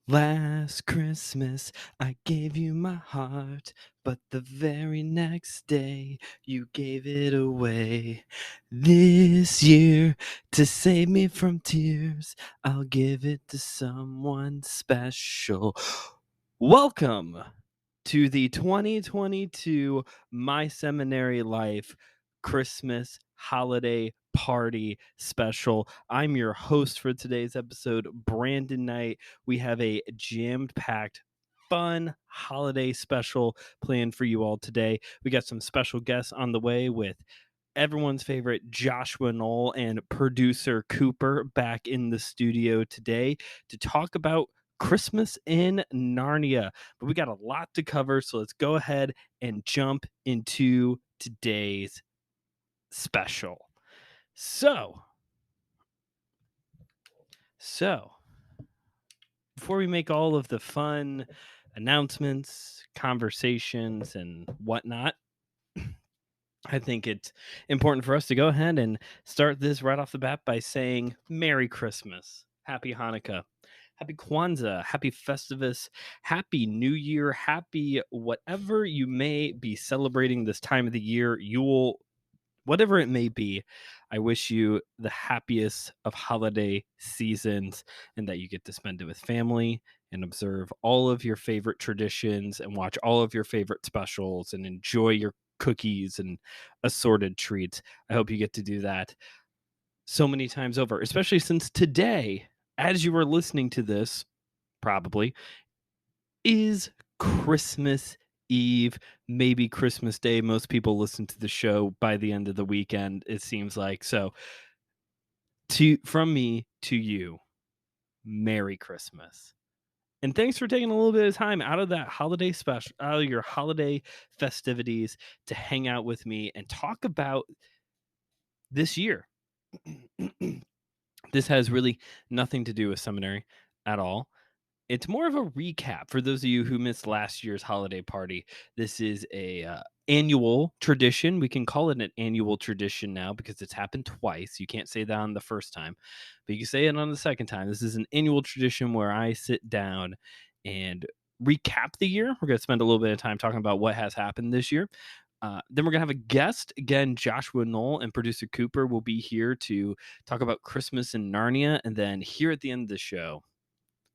Last Christmas, I gave you my heart, but the very next day, you gave it away. This year, to save me from tears, I'll give it to someone special. Welcome to the 2022 My Seminary Life Christmas Holiday Party Special. I'm your host for today's episode, Brandon Knight. We have a jammed-packed, fun holiday special planned for you all today. We got some special guests on the way with everyone's favorite Joshua Noel and producer Cooper back in the studio today to talk about Christmas in Narnia. But we got a lot to cover, so let's go ahead and jump into today's special. So, before we make all of the fun announcements, conversations, and whatnot, I think it's important for us to go ahead and start this right off the bat by saying Merry Christmas, Happy Hanukkah, Happy Kwanzaa, Happy Festivus, Happy New Year, Happy whatever you may be celebrating this time of the year. Whatever it may be, I wish you the happiest of holiday seasons and that you get to spend it with family and observe all of your favorite traditions and watch all of your favorite specials and enjoy your cookies and assorted treats. I hope you get to do that so many times over, especially since today, as you are listening to this, probably is Christmas Eve, maybe Christmas Day. Most people listen to the show by the end of the weekend, it seems like. So, from me to you, Merry Christmas. And thanks for taking a little bit of time out of that holiday special, out of your holiday festivities to hang out with me and talk about this year. This has really nothing to do with seminary at all. It's more of a recap for those of you who missed last year's holiday party. This is a annual tradition. We can call it an annual tradition now because it's happened twice. You can't say that on the first time, but you can say it on the second time. This is an annual tradition where I sit down and recap the year. We're going to spend a little bit of time talking about what has happened this year. Then we're going to have a guest. Again, Joshua Noel and producer Cooper will be here to talk about Christmas in Narnia. And then here at the end of the show,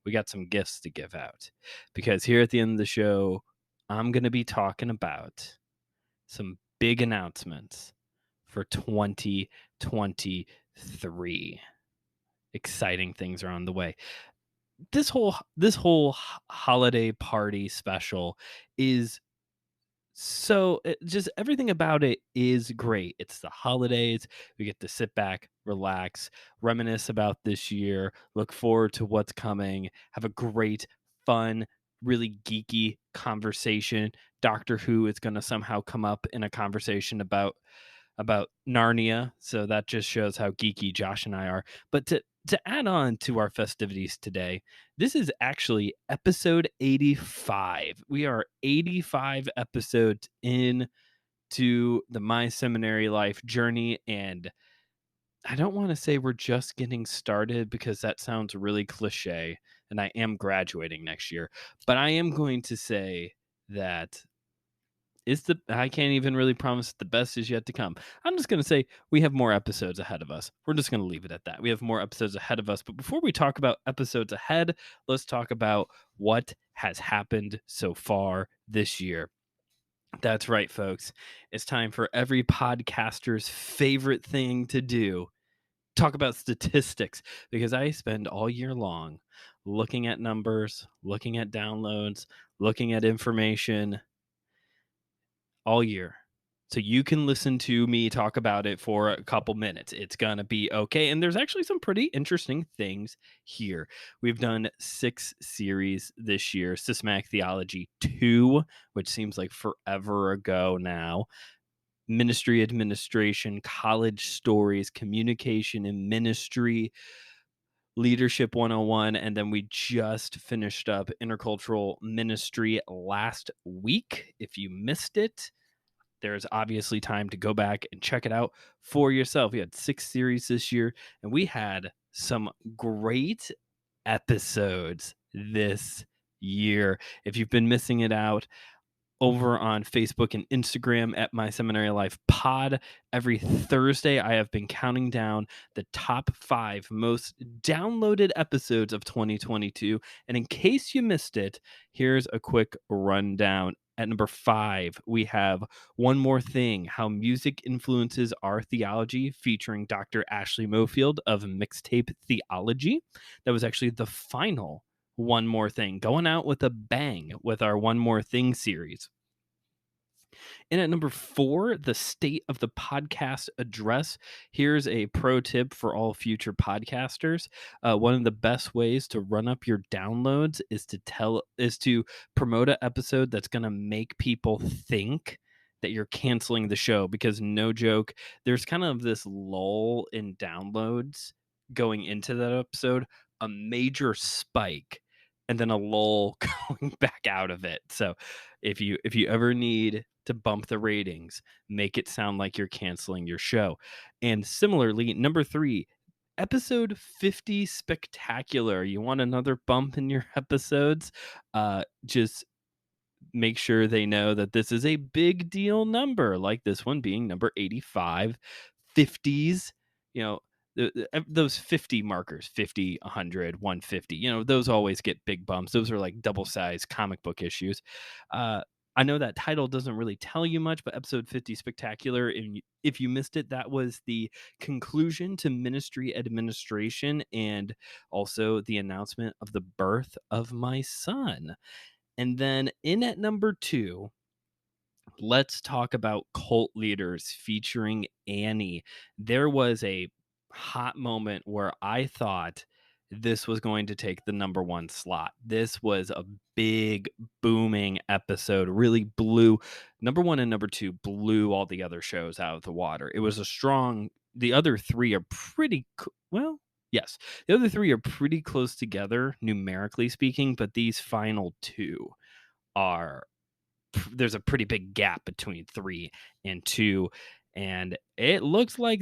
we got some gifts to give out because here at the end of the show, I'm going to be talking about some big announcements for 2023. Exciting things are on the way. This whole holiday party special is just everything about it is great. It's the holidays. We get to sit back, relax, reminisce about this year, look forward to what's coming, have a great, fun, really geeky conversation. Doctor Who is going to somehow come up in a conversation about Narnia, so that just shows how geeky Josh and I are. But to add on to our festivities today, this is actually episode 85. We are 85 episodes in to the My Seminary Life journey, and I don't want to say we're just getting started because that sounds really cliche, and I am graduating next year, but I am going to say that I can't even really promise the best is yet to come. I'm just going to say we have more episodes ahead of us. We're just going to leave it at that. We have more episodes ahead of us. But before we talk about episodes ahead, let's talk about what has happened so far this year. That's right, folks. It's time for every podcaster's favorite thing to do. Talk about statistics because I spend all year long looking at numbers, looking at downloads, looking at information all year. So you can listen to me talk about it for a couple minutes. It's going to be okay. And there's actually some pretty interesting things here. We've done 6 series this year. Systematic Theology 2, which seems like forever ago now. Ministry Administration, College Stories, Communication and Ministry, Leadership 101, and then we just finished up Intercultural Ministry last week. If you missed it, there's obviously time to go back and check it out for yourself. We had 6 series this year, and we had some great episodes this year. If you've been missing it out, over on Facebook and Instagram at My Seminary Life Pod. Every Thursday, I have been counting down the top 5 most downloaded episodes of 2022. And in case you missed it, here's a quick rundown. At number 5, we have One More Thing: How Music Influences Our Theology, featuring Dr. Ashley Mofield of Mixtape Theology. That was actually the final One More Thing, going out with a bang with our One More Thing series. And at number 4, the state of the podcast address. Here's a pro tip for all future podcasters. One of the best ways to run up your downloads is to promote an episode that's going to make people think that you're canceling the show, because no joke, there's kind of this lull in downloads going into that episode, a major spike, and then a lull going back out of it. So if you ever need to bump the ratings, make it sound like you're canceling your show. And similarly, number 3, episode 50 spectacular. You want another bump in your episodes? Just make sure they know that this is a big deal number, like this one being number 85. 50s, you know, those 50 markers, 50, 100, 150, those always get big bumps. Those are like double sized comic book issues. uh I know that title doesn't really tell you much, but episode 50 spectacular, and if you missed it, that was the conclusion to ministry administration and also the announcement of the birth of my son. And then in at number 2, let's talk about Cult Leaders featuring Annie. There was a hot moment where I thought this was going to take the number 1 slot. This was a big booming episode, really blew number 1 and number 2, blew all the other shows out of the water. It was a strong, the other 3 are pretty well, yes. The other 3 are pretty close together numerically speaking, but these final 2 are, there's a pretty big gap between 3 and 2, and it looks like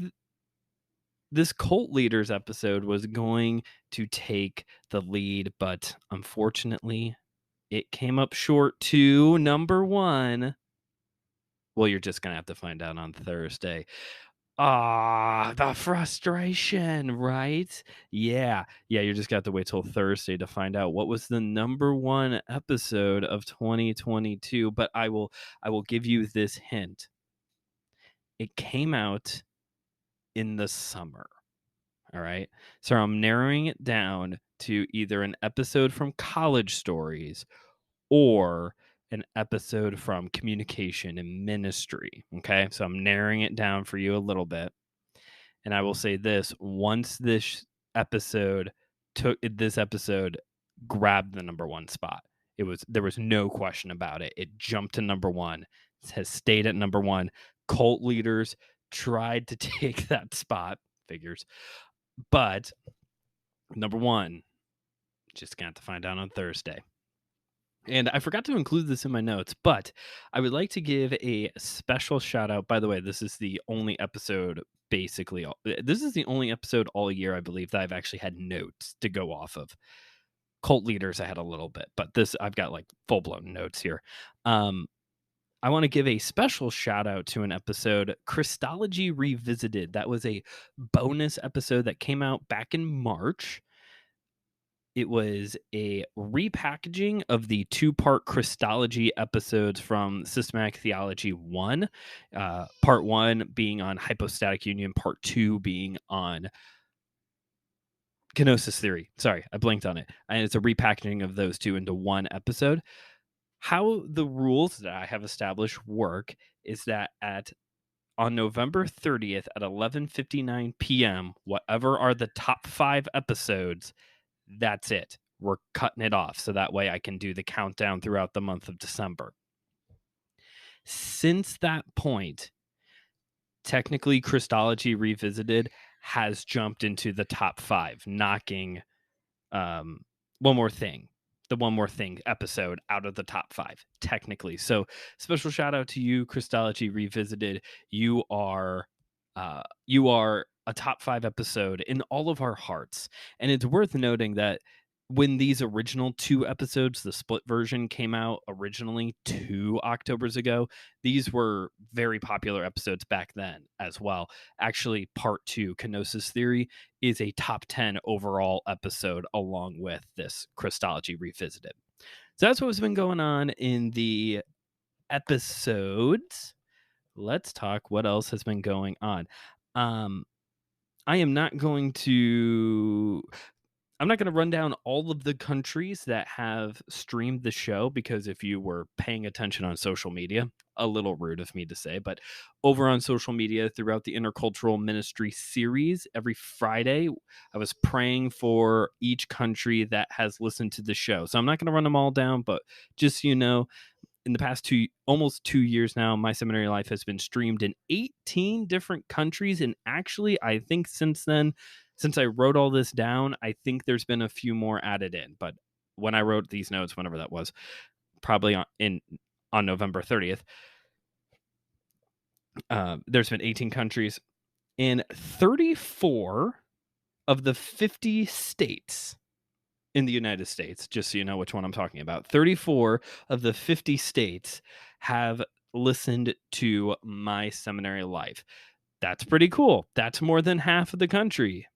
this Cult Leaders episode was going to take the lead, but unfortunately it came up short to number 1. Well, you're just gonna have to find out on Thursday. Ah, the frustration, right? Yeah. Yeah, you're just got to wait till Thursday to find out what was the number 1 episode of 2022, but I will give you this hint. It came out in the summer. All right. So I'm narrowing it down to either an episode from College Stories or an episode from Communication and Ministry. Okay. So I'm narrowing it down for you a little bit. And I will say this: once this episode grabbed the number 1 spot, there was no question about it. It jumped to number 1, has stayed at number 1. Cult Leaders tried to take that spot, figures, but number 1, just got to find out on Thursday. And I forgot to include this in my notes, but I would like to give a special shout out. By the way, this is the only episode, this is the only episode all year, I believe, that I've actually had notes to go off of. Cult Leaders, I had a little bit, but this, I've got like full blown notes here. I want to give a special shout out to an episode, Christology Revisited. That was a bonus episode that came out back in March. It was a repackaging of the 2-part Christology episodes from Systematic Theology 1. Part 1 being on hypostatic union, part 2 being on kenosis theory. Sorry, I blinked on it. And it's a repackaging of those 2 into 1 episode. How the rules that I have established work is that on November 30th at 11:59 p.m., whatever are the top 5 episodes, that's it. We're cutting it off so that way I can do the countdown throughout the month of December. Since that point, technically Christology Revisited has jumped into the top 5, knocking One More Thing, the One More Thing episode out of the top 5, technically. So special shout out to you, Christology Revisited. You are a top 5 episode in all of our hearts. And it's worth noting that when these original 2 episodes, the split version came out originally 2 Octobers ago, these were very popular episodes back then as well. Actually, part 2, Kenosis Theory, is a top 10 overall episode along with this Christology Revisited. So that's what's been going on in the episodes. Let's talk what else has been going on. Um, I am not going to I'm not going to run down all of the countries that have streamed the show because if you were paying attention on social media, a little rude of me to say, but over on social media throughout the Intercultural Ministry series, every Friday, I was praying for each country that has listened to the show. So I'm not going to run them all down, but just so you know, in the past almost 2 years now, My Seminary Life has been streamed in 18 different countries. And actually, I think since then, since I wrote all this down, I think there's been a few more added in. But when I wrote these notes, whenever that was, probably on November 30th, there's been 18 countries in 34 of the 50 states in the United States, just so you know which one I'm talking about. 34 of the 50 states have listened to My Seminary Life. That's pretty cool. That's more than half of the country,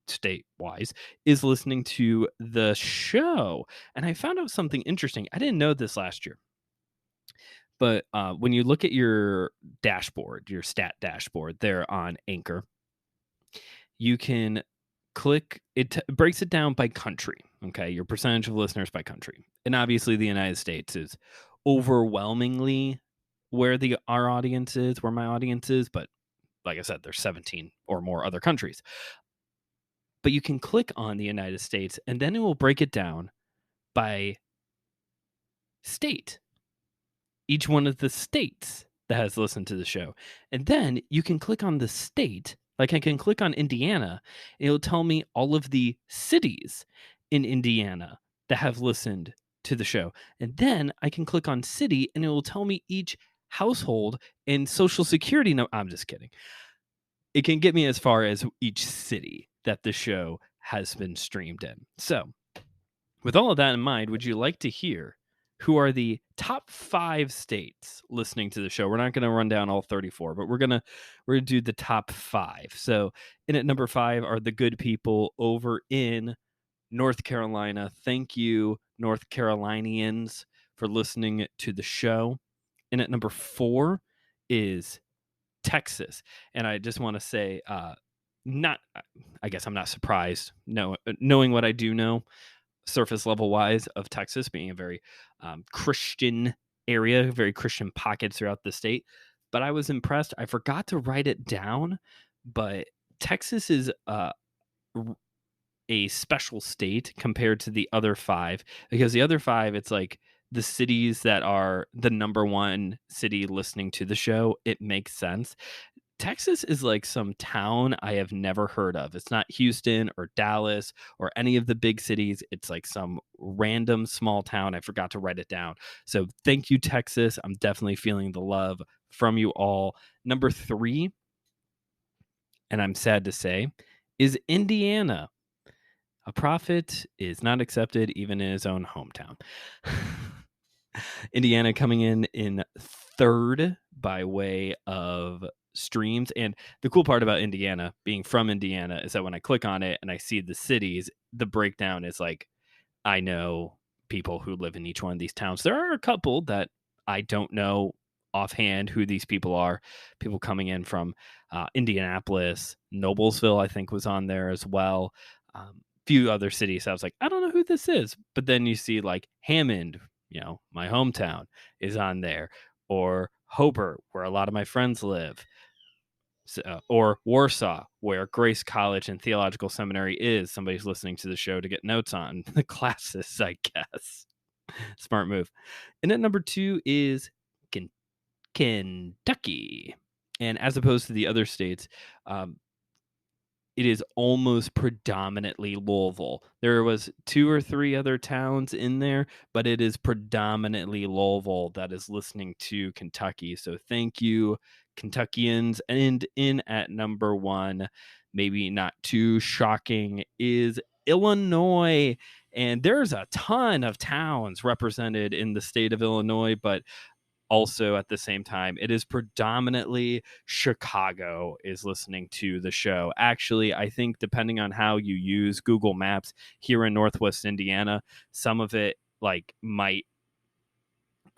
state-wise, is listening to the show. And I found out something interesting. I didn't know this last year. But when you look at your dashboard, your stat dashboard there on Anchor, you can click it breaks it down by country. Okay, your percentage of listeners by country, and obviously the United States is overwhelmingly where our audience is, where my audience is. But like I said, there's 17 or more other countries. But you can click on the United States, and then it will break it down by state. Each one of the states that has listened to the show. And then you can click on the state. Like I can click on Indiana. It'll tell me all of the cities in Indiana that have listened to the show. And then I can click on city and it will tell me each household and social security number. I'm just kidding. It can get me as far as each city that the show has been streamed in. So, with all of that in mind, would you like to hear who are the top 5 states listening to the show? We're not going to run down all 34, but we're gonna do the top 5. So, in at number 5 are the good people over in North Carolina. Thank you, North Carolinians, for listening to the show. And at number 4 is Texas. And I just want to say, not, I guess I'm not surprised, knowing what I do know surface level wise of Texas being a very Christian area, very Christian pockets throughout the state. But I was impressed. I forgot to write it down, but Texas is a special state compared to the other 5 because the other 5, it's like the cities that are the number one city listening to the show. It makes sense. Texas is like some town I have never heard of. It's not Houston or Dallas or any of the big cities. It's like some random small town. I forgot to write it down. So thank you, Texas. I'm definitely feeling the love from you all. Number 3, and I'm sad to say, is Indiana. A prophet is not accepted even in his own hometown. Indiana coming in 3rd by way of streams. And the cool part about Indiana, being from Indiana, is that when I click on it and I see the cities, the breakdown is like, I know people who live in each one of these towns. There are a couple that I don't know offhand who these people are. People coming in from Indianapolis, Noblesville, I think was on there as well. Few other cities. I was like, I don't know who this is. But then you see like Hammond, my hometown, is on there, or Hobart, where a lot of my friends live, or Warsaw, where Grace College and Theological Seminary is. Somebody's listening to the show to get notes on the classes, I guess. Smart move. And at number 2 is Kentucky. And as opposed to the other states, it is almost predominantly Louisville. There was 2 or 3 other towns in there, but it is predominantly Louisville that is listening to Kentucky. So thank you, Kentuckians. And in at number 1, maybe not too shocking, is Illinois. And there's a ton of towns represented in the state of Illinois, but also at the same time, it is predominantly Chicago is listening to the show. Actually, I think depending on how you use Google Maps here in Northwest Indiana, some of it like might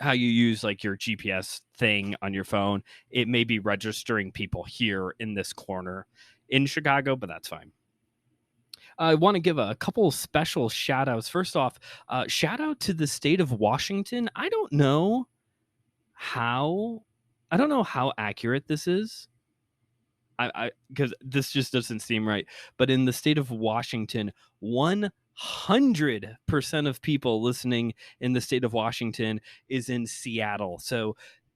how you use like your GPS thing on your phone, it may be registering people here in this corner in Chicago, but that's fine. I want to give a couple special shout outs. First off, shout out to the state of Washington. How I don't know how accurate this is. I because this just doesn't seem right. But in the state of Washington, 100% of people listening in the state of Washington is in Seattle. So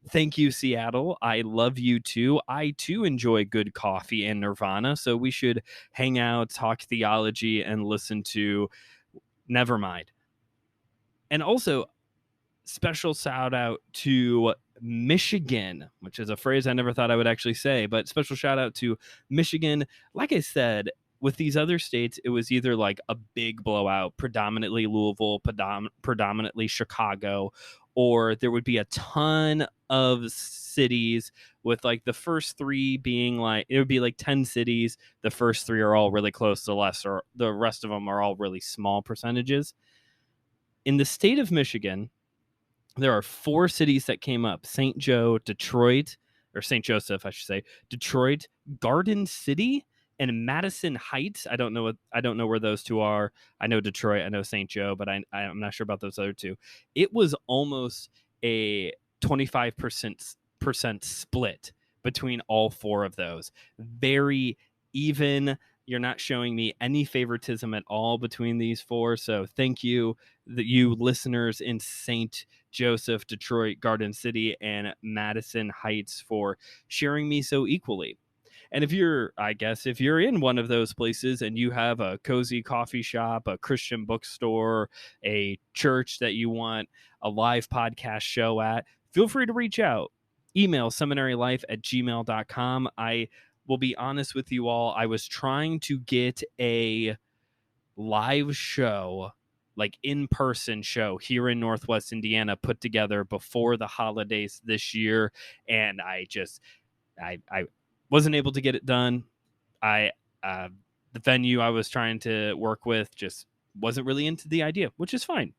thank you, Seattle. I love you too. I too enjoy good coffee and Nirvana. So we should hang out, talk theology, and listen to Nevermind. And also, special shout out to Michigan, which is a phrase I never thought I would actually say, but special shout out to Michigan. Like I said, with these other states, it was either like a big blowout, predominantly Louisville, predominantly Chicago, or there would be a ton of cities with like the first three being like, it would be like 10 cities. The first three are all really close to less, or the rest of them are all really small percentages. In the state of Michigan, there are 4 cities that came up: St. Joe, Detroit, or St. Joseph, I should say, Detroit, Garden City, and Madison Heights. I don't know where those two are. I know Detroit, I know St. Joe, but I'm not sure about those other two. It was almost a 25% split between all 4 of those. Very even. You're not showing me any favoritism at all between these 4. So thank you, you listeners in St. Joseph, Detroit, Garden City, and Madison Heights, for sharing me so equally. And if you're in one of those places and you have a cozy coffee shop, a Christian bookstore, a church that you want a live podcast show at, feel free to reach out. Email seminarylife@gmail.com. I will be honest with you all. I was trying to get a live show, like in-person show here in Northwest Indiana, put together before the holidays this year, and I wasn't able to get it done. The venue I was trying to work with just wasn't really into the idea, which is fine.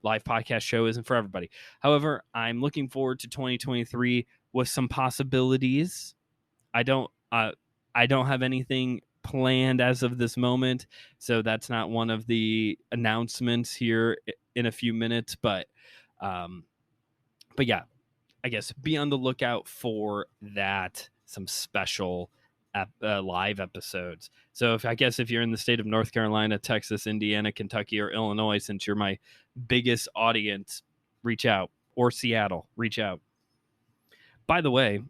Live podcast show isn't for everybody. However, I'm looking forward to 2023 with some possibilities. I don't have anything planned as of this moment, so that's not one of the announcements here in a few minutes. But yeah, I guess be on the lookout for that. Some special live episodes. So if you're in the state of North Carolina, Texas, Indiana, Kentucky, or Illinois, since you're my biggest audience, reach out. Or Seattle, reach out. By the way,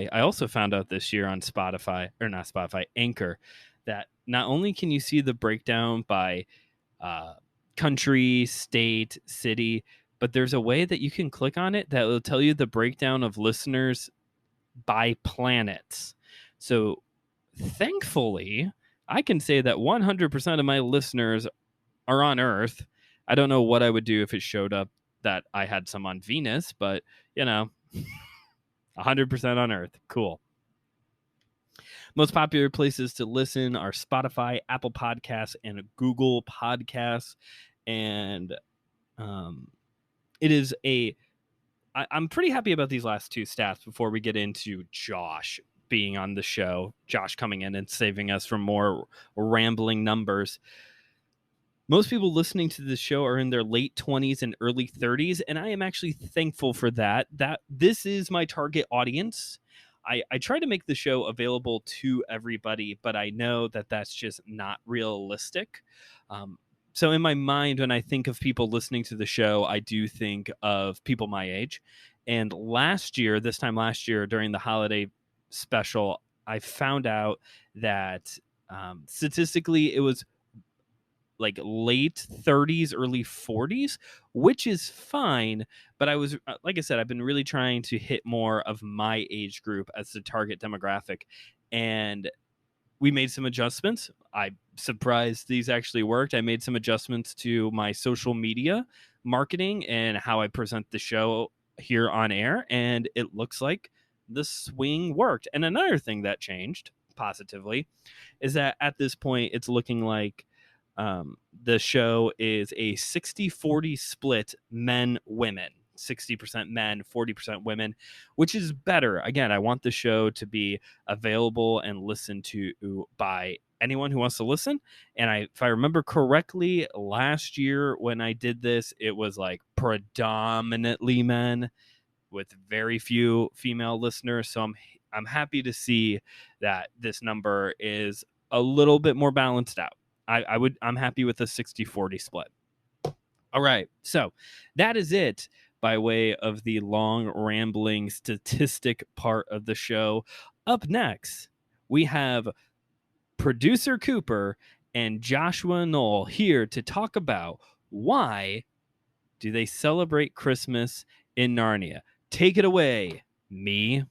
I also found out this year on Anchor, that not only can you see the breakdown by country, state, city, but there's a way that you can click on it that will tell you the breakdown of listeners by planets. So thankfully, I can say that 100% of my listeners are on Earth. I don't know what I would do if it showed up that I had some on Venus, but 100% on Earth. Cool. Most popular places to listen are Spotify, Apple Podcasts, and Google Podcasts. And I'm pretty happy about these last 2 stats before we get into Josh being on the show. Josh coming in and saving us from more rambling numbers. Most people listening to this show are in their late 20s and early 30s, and I am actually thankful for that. That this is my target audience. I try to make the show available to everybody, but I know that that's just not realistic. So in my mind, when I think of people listening to the show, I do think of people my age. And this time last year, during the holiday special, I found out that statistically it was like late 30s, early 40s, which is fine. But I was, like I said, I've been really trying to hit more of my age group as the target demographic. And we made some adjustments. I'm surprised these actually worked. I made some adjustments to my social media marketing and how I present the show here on air, and it looks like the swing worked. And another thing that changed positively is that at this point, it's looking like the show is a 60-40 split men women. 60% men, 40% women, which is better. Again, I want the show to be available and listened to by anyone who wants to listen. And if I remember correctly, last year when I did this, it was like predominantly men with very few female listeners. So I'm happy to see that this number is a little bit more balanced out. I'm happy with a 60-40 split. All right. So that is it by way of the long rambling statistic part of the show. Up next, we have producer Cooper and Joshua Noel here to talk about why do they celebrate Christmas in Narnia. Take it away, me.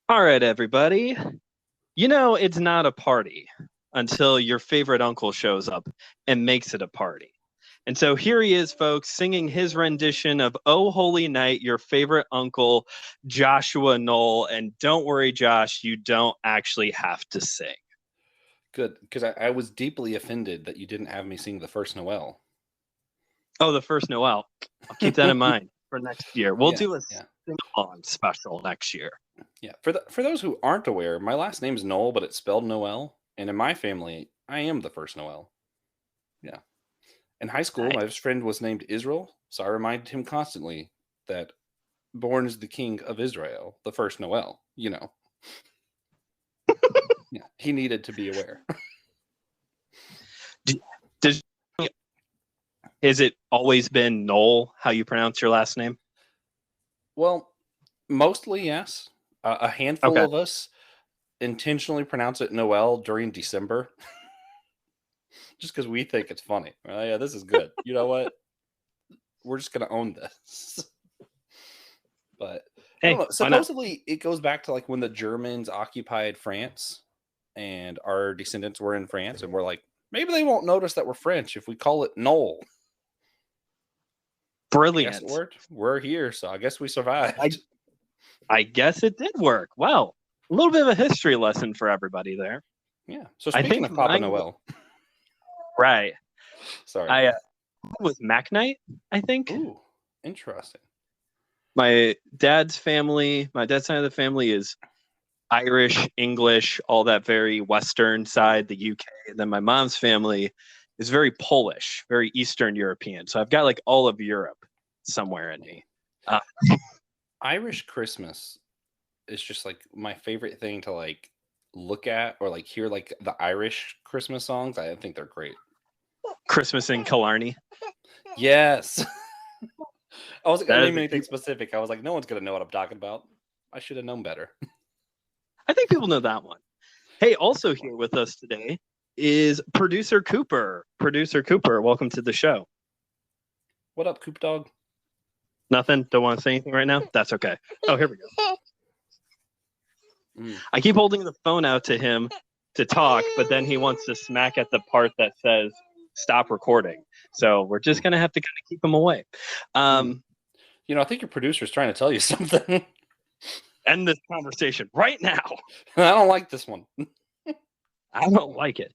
All right, everybody. You know, it's not a party until your favorite uncle shows up and makes it a party. And so here he is, folks, singing his rendition of Oh Holy Night, your favorite uncle, Joshua Noel. And don't worry, Josh, you don't actually have to sing. Good, because I was deeply offended that you didn't have me sing the first Noel. Oh, the first Noel. I'll keep that in mind for next year. We'll do a sing-along special next year. Yeah, for those who aren't aware, my last name is Noel, but it's spelled Noel. And in my family, I am the first Noel. Yeah. In high school, my best friend was named Israel, so I reminded him constantly that born is the king of Israel, the first Noel, you know. Yeah, he needed to be aware. Has it always been Noel, how you pronounce your last name? Well, mostly, yes. A handful of us intentionally pronounce it Noel during December. Just because we think it's funny. Oh, yeah, this is good. You know what? We're just going to own this. But I don't know. Supposedly, it goes back to like when the Germans occupied France and our descendants were in France. And we're like, maybe they won't notice that we're French if we call it Noel. Brilliant. We're here, so I guess we survived. I guess it did work. Well, a little bit of a history lesson for everybody there. Yeah. So speaking of Papa Noel. Right. Sorry. I was Macnite, I think. Ooh, interesting. My dad's side of the family is Irish, English, all that very Western side, the UK. And then my mom's family is very Polish, very Eastern European. So I've got like all of Europe somewhere in me. Irish Christmas is just like my favorite thing to like look at or like hear like the Irish Christmas songs. I think they're great. Christmas in Killarney. Yes. I wasn't going to name anything specific. I was like, no one's going to know what I'm talking about. I should have known better. I think people know that one. Hey, also here with us today is producer Cooper. Producer Cooper, welcome to the show. What up, Coop Dog? Nothing? Don't want to say anything right now? That's okay. Oh, here we go. I keep holding the phone out to him to talk, but then he wants to smack at the part that says stop recording. So we're just going to have to kind of keep him away. You know, I think your producer's trying to tell you something. End this conversation right now. I don't like this one. I don't like it.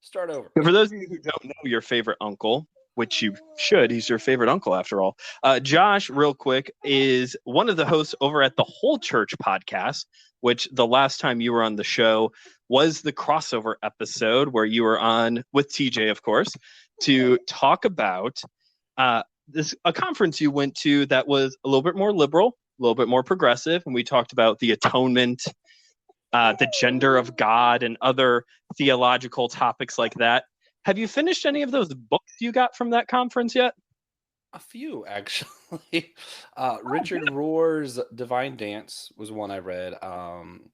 Start over. For those of you who don't know your favorite uncle, which you should, he's your favorite uncle after all. Josh, real quick, is one of the hosts over at the Whole Church podcast, which the last time you were on the show was the crossover episode where you were on with TJ, of course, to talk about a conference you went to that was a little bit more liberal, a little bit more progressive, and we talked about the atonement, the gender of God, and other theological topics like that. Have you finished any of those books you got from that conference yet? A few, actually. Richard Rohr's Divine Dance was one I read. I'm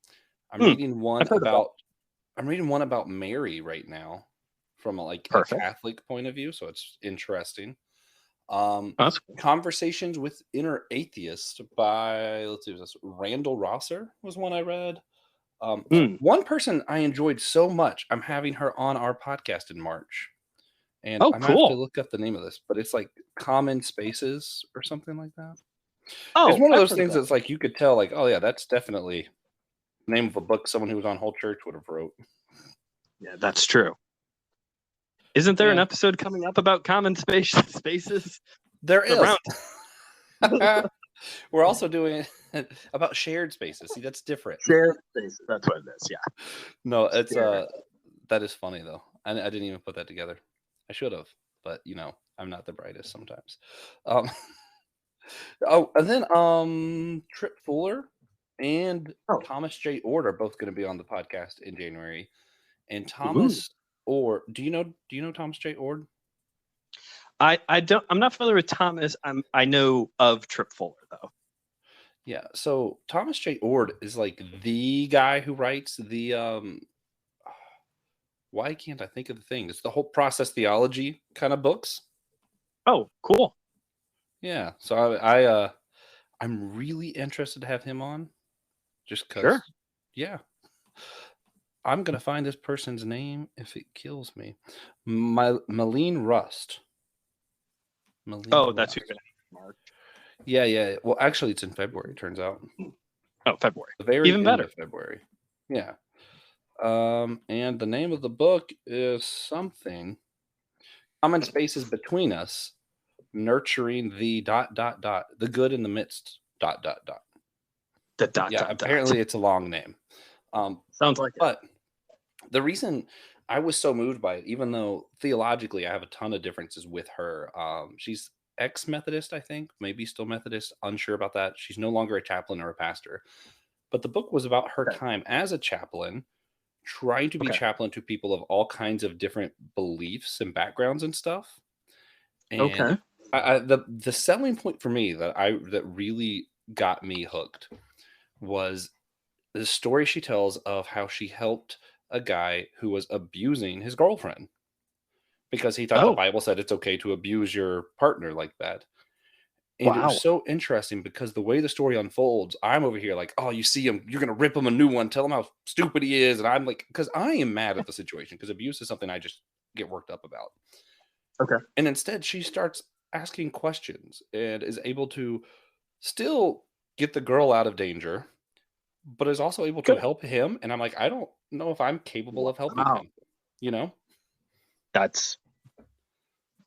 reading one about Mary right now from a Catholic point of view, so it's interesting. Conversations with Inner Atheist by, let's see, was this Randall Rosser was one I read. One person I enjoyed so much, I'm having her on our podcast in March. And Oh, I'm gonna have to cool. look up the name of this, but it's like Common Spaces or something like that. It's Oh, one of I've those heard of things that. that's like you could tell, like, oh yeah, that's definitely the name of a book someone who was on Whole Church would have wrote. Yeah, that's true. Isn't there an Yeah. episode coming up about common spaces? There is. Around. We're also doing about shared spaces. See, that's different. Shared spaces. That's what it is. Yeah. No, it's Shared. that is funny though. I didn't even put that together. I should have, but I'm not the brightest sometimes. Oh, and then Trip Fuller and Thomas J. Ord are both going to be on the podcast in January. And Thomas Ord, do you know Thomas J. Ord? I don't. I'm not familiar with Thomas. I know of Trip Fuller though. Yeah. So Thomas J. Ord is like the guy who writes the why can't I think of the thing? It's the whole process theology kind of books. Oh, cool. Yeah. So I'm really interested to have him on, just because. Sure. Yeah. I'm gonna find this person's name if it kills me. Malene Rust. That's who you're gonna March. Yeah. Well, actually, it's in February. It turns out. Oh, February. The very Even end better. of February. Yeah. And the name of the book is something. Common Spaces Between Us, Nurturing the ... the good in the midst ... The dot. Apparently it's a long name. Sounds like but the reason I was so moved by it, even though theologically I have a ton of differences with her, she's ex-Methodist, I think, maybe still Methodist, unsure about that. She's no longer a chaplain or a pastor. But the book was about her time as a chaplain, trying to be chaplain to people of all kinds of different beliefs and backgrounds and stuff. And the selling point for me that really got me hooked was the story she tells of how she helped a guy who was abusing his girlfriend because he thought the Bible said it's okay to abuse your partner like that. And it was so interesting because the way the story unfolds, I'm over here like, oh, you see him, you're going to rip him a new one, tell him how stupid he is. And I'm like, because I am mad at the situation, because abuse is something I just get worked up about. Okay. And instead, she starts asking questions and is able to still get the girl out of danger, but is also able to help him. And I'm like, I don't know if I'm capable of helping him, That's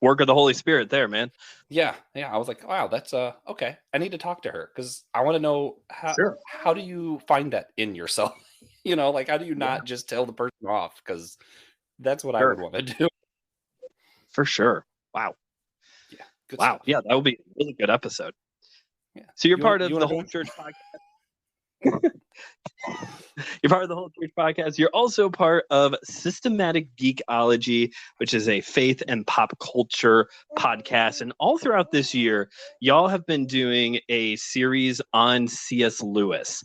work of the Holy Spirit there, man. Yeah. I was like, wow, that's okay. I need to talk to her because I want to know how do you find that in yourself? Like how do you not just tell the person off? Because that's what I would want to do. For sure. Wow. Yeah. Good wow. Stuff. Yeah, that would be a really good episode. Yeah. So you're part of the Whole Church podcast. You're part of the Whole Church podcast. You're also part of Systematic Geekology, which is a faith and pop culture podcast. And all throughout this year, y'all have been doing a series on C.S. Lewis,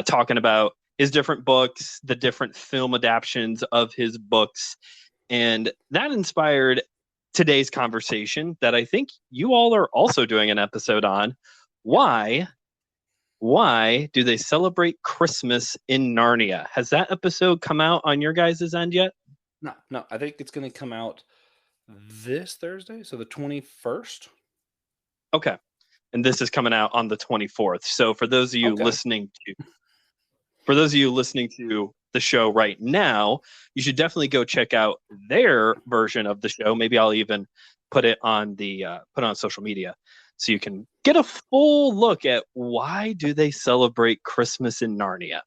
talking about his different books, the different film adaptions of his books. And that inspired today's conversation that I think you all are also doing an episode on. Why do they celebrate Christmas in Narnia? Has that episode come out on your guys' end yet? No. I think it's going to come out this Thursday, so the 21st. Okay. And this is coming out on the 24th. So for those of you listening to the show right now, you should definitely go check out their version of the show. Maybe I'll even put it on social media, so you can get a full look at why do they celebrate Christmas in Narnia.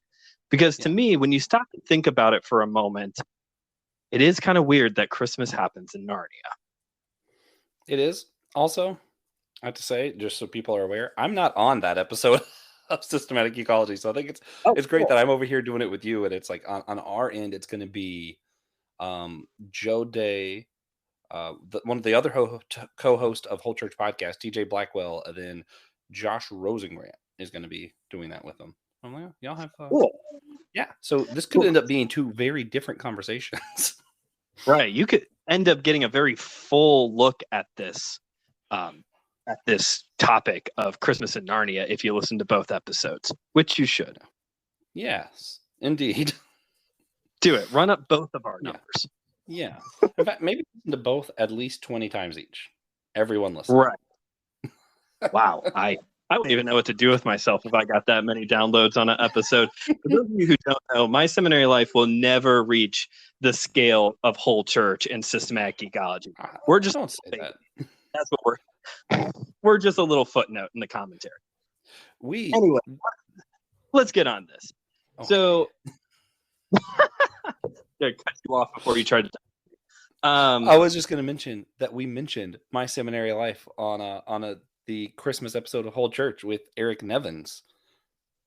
Because to me, when you stop and think about it for a moment, it is kind of weird that Christmas happens in Narnia. It is. Also, I have to say, just so people are aware, I'm not on that episode of Systematic Geekology. So I think it's great that I'm over here doing it with you. And it's like on our end, it's going to be Joe Day, one of the other co-host of Whole Church Podcast, TJ Blackwell, and then Josh Rosengrant is going to be doing that with them. I'm like, y'all have cool. Yeah. So this could end up being two very different conversations. Right. You could end up getting a very full look at this at this topic of Christmas in Narnia if you listen to both episodes, which you should. Yes, indeed. Do it. Run up both of our Yeah. numbers. Yeah. In fact, maybe listen to both at least 20 times each. Everyone listen. Right. Wow. I wouldn't even know what to do with myself if I got that many downloads on an episode. For those of you who don't know, My Seminary Life will never reach the scale of Whole Church and Systematic Geekology. We're just don't say that. That's what we're just a little footnote in the commentary. Anyway, let's get on this. Okay. So I cut you off before you tried to. I was just going to mention that we mentioned My Seminary Life on the Christmas episode of Whole Church with Eric Nevins.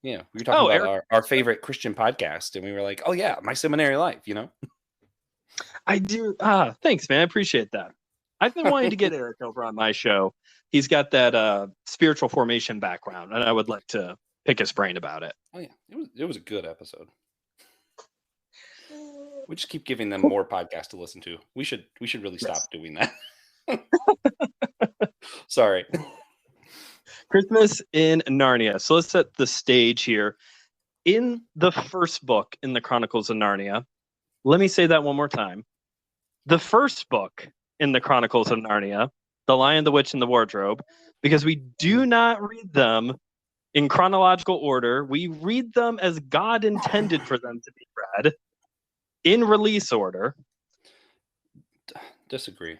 Yeah, we were talking about our favorite Christian podcast, and we were like, "Oh yeah, My Seminary Life," you know. I do. Thanks, man. I appreciate that. I've been wanting to get Eric over on my show. He's got that spiritual formation background, and I would like to pick his brain about it. Oh yeah, it was a good episode. We just keep giving them more podcasts to listen to. We should really stop doing that. Sorry. Christmas in Narnia. So let's set the stage here. In the first book in the Chronicles of Narnia, let me say that one more time. The first book in the Chronicles of Narnia, The Lion, the Witch, and the Wardrobe, because we do not read them in chronological order. We read them as God intended for them to be read in release order. Disagree.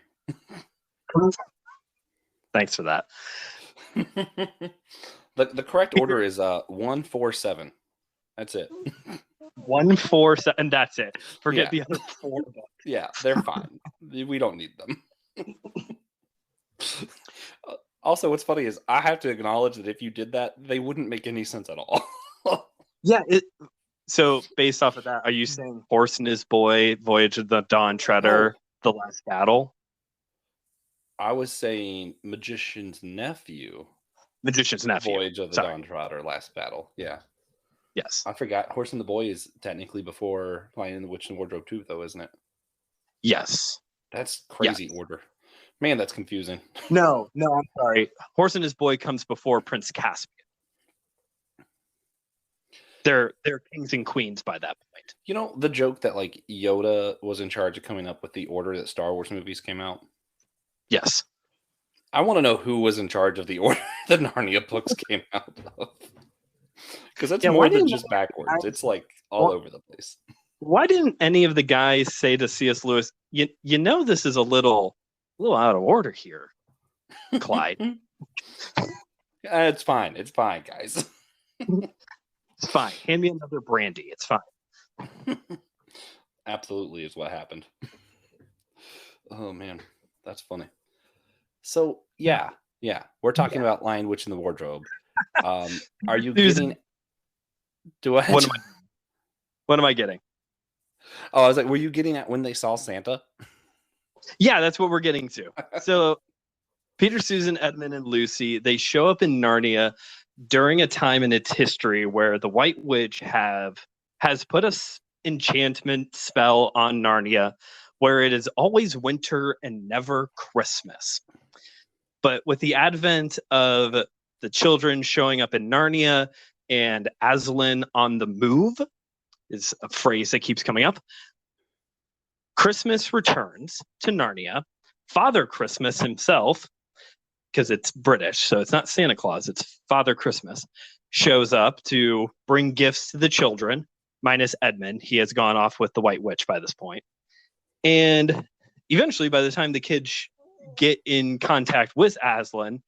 Thanks for that. The correct order is 147. That's it. 147, and that's it. Forget the other 4 books. Yeah, they're fine. We don't need them. Also, what's funny is I have to acknowledge that if you did that, they wouldn't make any sense at all. Yeah. So based off of that, are you saying Horse and His Boy, Voyage of the Dawn Treader, The Last Battle? I was saying Magician's Nephew. Magician's Nephew. Voyage of the Dawn Treader, Last Battle. Yeah. Yes. I forgot. Horse and the Boy is technically before Lion and the Witch and the Wardrobe too, though, isn't it? Yes. That's crazy order. Man, that's confusing. No, I'm sorry. Horse and His Boy comes before Prince Caspian. They're kings and queens by that point. You know, the joke that like Yoda was in charge of coming up with the order that Star Wars movies came out? Yes. I want to know who was in charge of the order the Narnia books came out of. Because it's more than just backwards. It's like all over the place. Why didn't any of the guys say to C.S. Lewis, you know this is a little out of order here, Clyde? It's fine. It's fine, guys. It's fine. Hand me another brandy. It's fine. Absolutely is what happened. Oh, man. That's funny. So, yeah. We're talking about Lion, Witch, and the Wardrobe. Are you getting... Do I... What am I getting? Oh, I was like, were you getting at when they saw Santa? Yeah, that's what we're getting to. So, Peter, Susan, Edmund, and Lucy, they show up in Narnia during a time in its history where the White Witch has put a enchantment spell on Narnia where it is always winter and never Christmas. But with the advent of the children showing up in Narnia and Aslan on the move is a phrase that keeps coming up. Christmas returns to Narnia. Father Christmas himself, because it's British, so it's not Santa Claus, it's Father Christmas, shows up to bring gifts to the children, minus Edmund. He has gone off with the White Witch by this point. And eventually, by the time the kids get in contact with Aslan,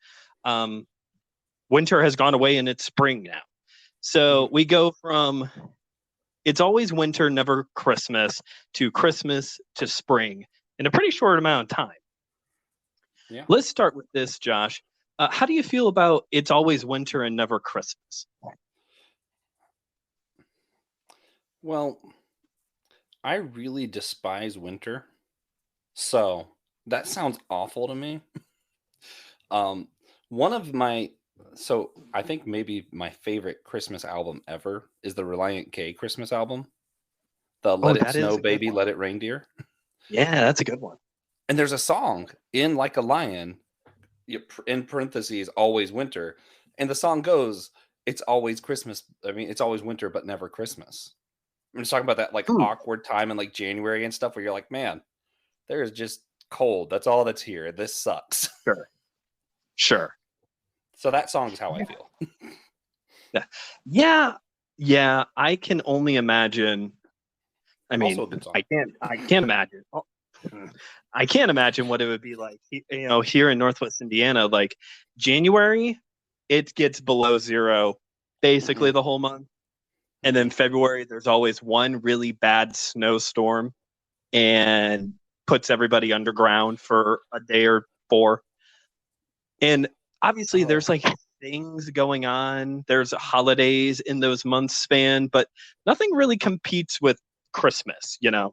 winter has gone away and it's spring now. So we go from it's always winter, never Christmas, to Christmas to spring in a pretty short amount of time. Yeah. Let's start with this, Josh. How do you feel about it's always winter and never Christmas? Well, I really despise winter. So that sounds awful to me. So I think maybe my favorite Christmas album ever is the Reliant K Christmas album. The Let It Snow Baby, Let It Reindeer. Yeah, that's a good one. And there's a song in Like a Lion, in parentheses, always winter. And the song goes, it's always Christmas. I mean, it's always winter, but never Christmas. I'm just talking about that like Hmm. awkward time in like January and stuff where you're like, man, there is just cold. That's all that's here. This sucks. Sure. So that song is how I feel. Yeah. I can only imagine. I mean, Also a good song. I can't imagine. I can't imagine what it would be like, here in Northwest Indiana. Like January, it gets below zero basically the whole month. And then February, there's always one really bad snowstorm and puts everybody underground for a day or 4. And obviously, there's like things going on. There's holidays in those months span, but nothing really competes with Christmas, Yeah,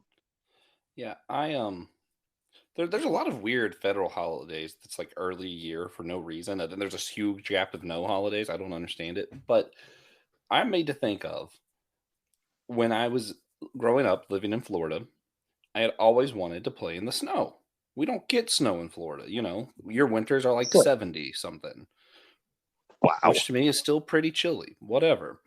there's a lot of weird federal holidays that's like early year for no reason. And then there's this huge gap of no holidays. I don't understand it. But I'm made to think of when I was growing up living in Florida, I had always wanted to play in the snow. We don't get snow in Florida, Your winters are like Sure. 70 something, Wow. which to me is still pretty chilly. Whatever.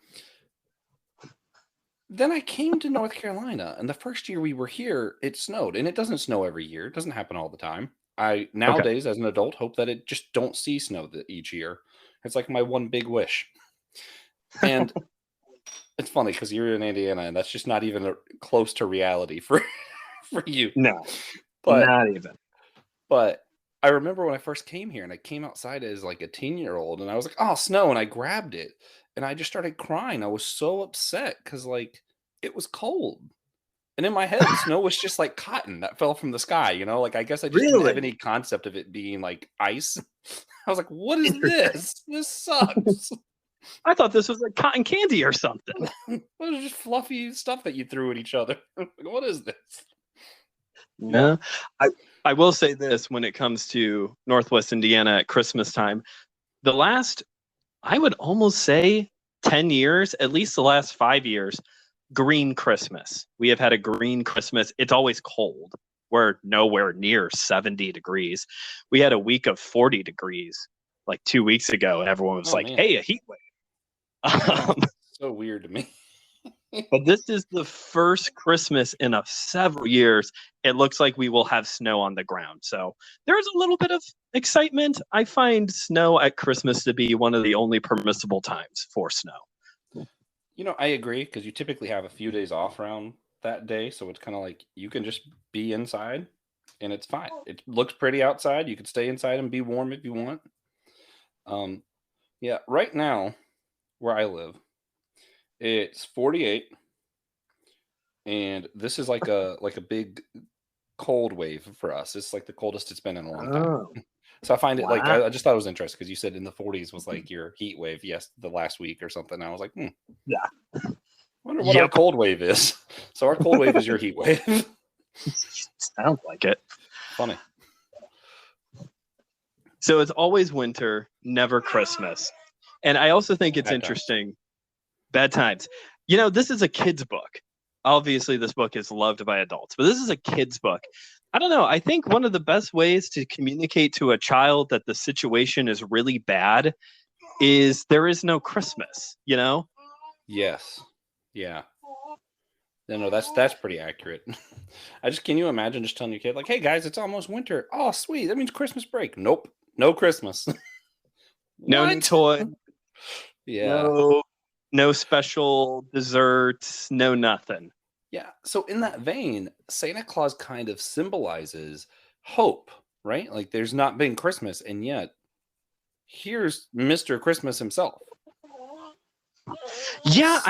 Then I came to North Carolina, and the first year we were here, it snowed, and it doesn't snow every year. It doesn't happen all the time. I nowadays, as an adult, hope that it just don't see snow each year. It's like my one big wish. And it's funny because you're in Indiana, and that's just not even close to reality for you. No, But not even. But I remember when I first came here, and I came outside as like a 10-year-old, and I was like, "Oh, snow!" and I grabbed it, and I just started crying. I was so upset because like it was cold, and in my head, snow was just like cotton that fell from the sky. Like I guess I just didn't have Really? any concept of it being like ice. I was like, "What is this? This sucks." I thought this was like cotton candy or something. It was just fluffy stuff that you threw at each other. Like, what is this? No, I will say this when it comes to Northwest Indiana at Christmas time. The last, I would almost say 10 years, at least the last 5 years, green Christmas. We have had a green Christmas. It's always cold. We're nowhere near 70 degrees. We had a week of 40 degrees like 2 weeks ago, and everyone was like, man. hey, a heat wave. So weird to me. But this is the first Christmas in several years. It looks like we will have snow on the ground. So there's a little bit of excitement. I find snow at Christmas to be one of the only permissible times for snow. I agree because you typically have a few days off around that day. So it's kind of like you can just be inside and it's fine. It looks pretty outside. You can stay inside and be warm if you want. Yeah, right now where I live, it's 48, and this is like a big cold wave for us. It's like the coldest it's been in a long time. So I find it like I just thought it was interesting because you said in the 40s was like your heat wave. Yes, the last week or something. I was like, Yeah. I wonder what our cold wave is. So our cold wave is your heat wave. Sounds like it. Funny. So it's always winter, never Christmas. And I also think it's interesting. Bad times. This is a kid's book. Obviously, this book is loved by adults, but this is a kid's book. I don't know. I think one of the best ways to communicate to a child that the situation is really bad is there is no Christmas, Yes. Yeah. No, that's pretty accurate. Can you imagine just telling your kid, like, hey guys, it's almost winter. Oh, sweet. That means Christmas break. Nope. No Christmas. No new toy. Yeah. No special desserts, no nothing. Yeah. So in that vein, Santa Claus kind of symbolizes hope, right? Like there's not been Christmas, and yet here's Mr. Christmas himself. Yeah,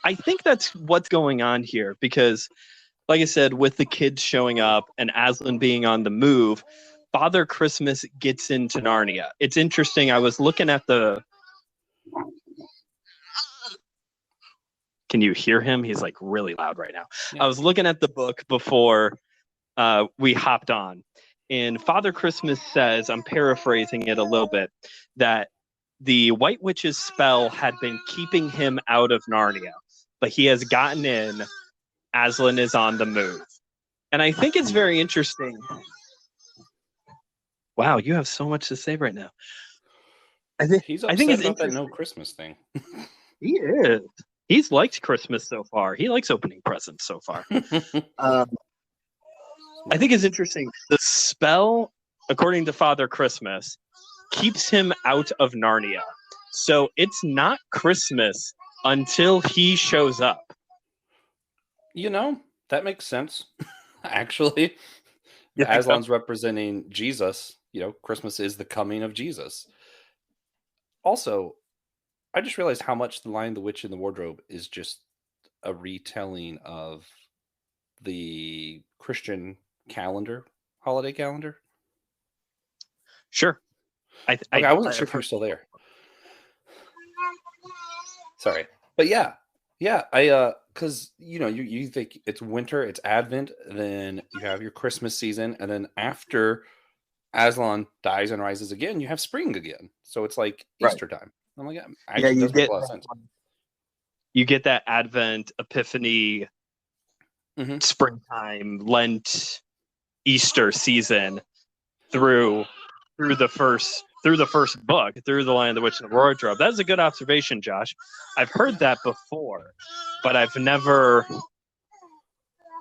I think that's what's going on here because, like I said, with the kids showing up and Aslan being on the move, Father Christmas gets into Narnia. It's interesting. I was looking at the... Can you hear him? He's like really loud right now. Yeah. I was looking at the book before we hopped on, and Father Christmas says, I'm paraphrasing it a little bit, that the White Witch's spell had been keeping him out of Narnia, but he has gotten in. Aslan is on the move. And I think it's very interesting. Wow, you have so much to say right now. I think He's I think upset it's about that interesting. no Christmas thing. He is. He's liked Christmas so far. He likes opening presents so far. I think it's interesting. The spell, according to Father Christmas, keeps him out of Narnia. So it's not Christmas until he shows up. That makes sense. Actually, You think so? Aslan's representing Jesus. Christmas is the coming of Jesus. Also, I just realized how much The Lion, the Witch, and the Wardrobe is just a retelling of the Christian holiday calendar. Sure. Okay, I wasn't sure if you were still there. Sorry, but yeah, because you think it's winter, it's Advent, then you have your Christmas season, and then after Aslan dies and rises again, you have spring again. So it's like Easter time. I'm like, actually, it does make a lot of sense. You get that Advent, Epiphany, Mhm. springtime, Lent, Easter season through the first book, through The Lion, the Witch, and the Wardrobe. That's a good observation, Josh. I've heard that before, but I've never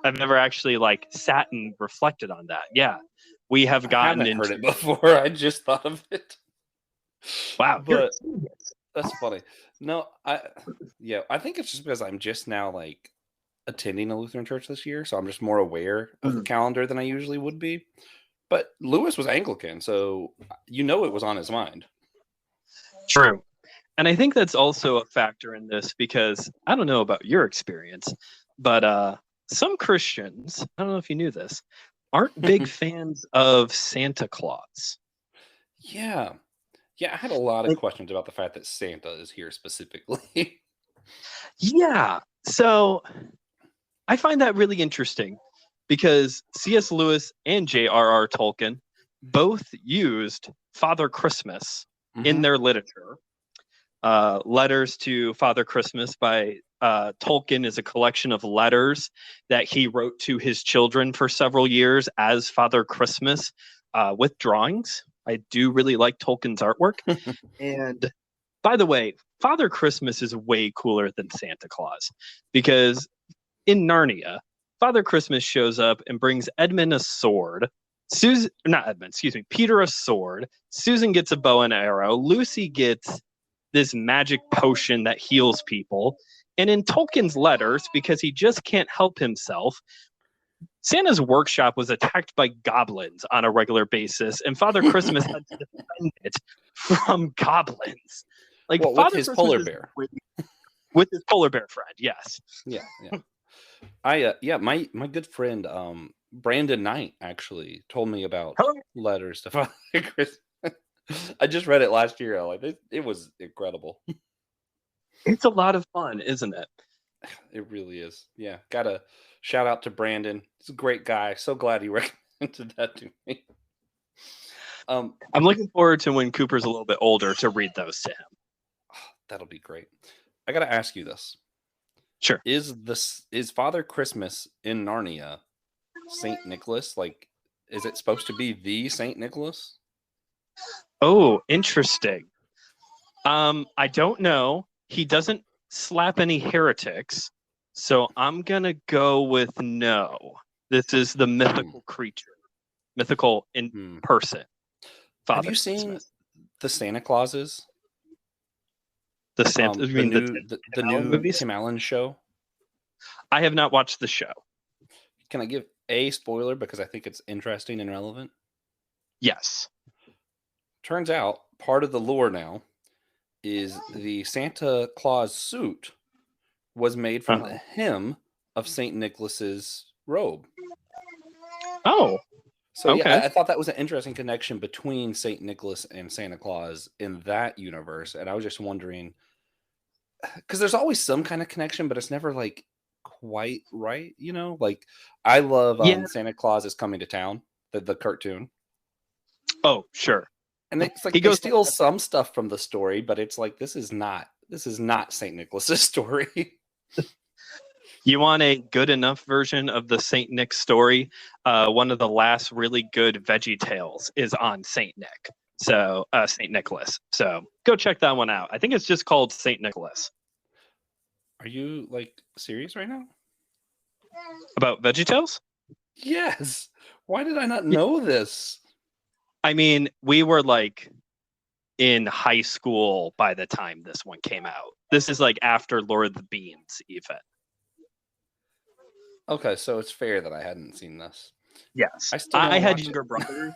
actually sat and reflected on that. Yeah, we have gotten I haven't heard it before. I just thought of it. Wow, but that's funny. No, I think it's just because I'm just now attending a Lutheran church this year, so I'm just more aware of the calendar than I usually would be. But Lewis was Anglican, so it was on his mind. True. And I think that's also a factor in this because I don't know about your experience, but some Christians, I don't know if you knew this, aren't big fans of Santa Claus. Yeah. Yeah, I had a lot of questions about the fact that Santa is here specifically. Yeah. So I find that really interesting because C.S. Lewis and J.R.R. Tolkien both used Father Christmas in their literature. Letters to Father Christmas by Tolkien is a collection of letters that he wrote to his children for several years as Father Christmas with drawings. I do really like Tolkien's artwork. And by the way, Father Christmas is way cooler than Santa Claus because in Narnia, Father Christmas shows up and brings Edmund a sword. Peter a sword. Susan gets a bow and arrow. Lucy gets this magic potion that heals people. And in Tolkien's letters, because he just can't help himself, Santa's workshop was attacked by goblins on a regular basis, and Father Christmas had to defend it from goblins. Father with his Christmas polar bear. With his polar bear friend, yes. Yeah. My good friend Brandon Knight actually told me about letters to Father Christmas. I just read it last year. It was incredible. It's a lot of fun, isn't it? It really is. Yeah. Gotta shout out to Brandon. He's a great guy. So glad he recommended that to me. I'm looking forward to when Cooper's a little bit older to read those to him. That'll be great. I gotta ask you this. Sure. Is Father Christmas in Narnia Saint Nicholas? Is it supposed to be the Saint Nicholas? Oh, interesting. I don't know. He doesn't slap any heretics, so I'm gonna go with no. This is the mythical creature, mythical in person. Have you seen the Santa Clauses? The Santa, the new Tim Allen show. I have not watched the show. Can I give a spoiler because I think it's interesting and relevant? Yes. Turns out part of the lore now is the Santa Claus suit was made from the hem of Saint Nicholas's robe. Oh. So okay. Yeah, I thought that was an interesting connection between Saint Nicholas and Santa Claus in that universe, and I was just wondering because there's always some kind of connection, but it's never quite right, I love Santa Claus is Coming to Town, the cartoon. Oh, sure. And it's he steals some stuff from the story, but it's this is not Saint Nicholas's story. You want a good enough version of the Saint Nick story? One of the last really good Veggie Tales is on Saint Nick. So Saint Nicholas. So go check that one out. I think it's just called Saint Nicholas. Are you like serious right now? About Veggie Tales? Yes. Why did I not know this? I mean, we were like in high school by the time this one came out. This is like after Lord of the Beans, even. Okay, so it's fair that I hadn't seen this. Yes. I still want to had watch younger it. brothers.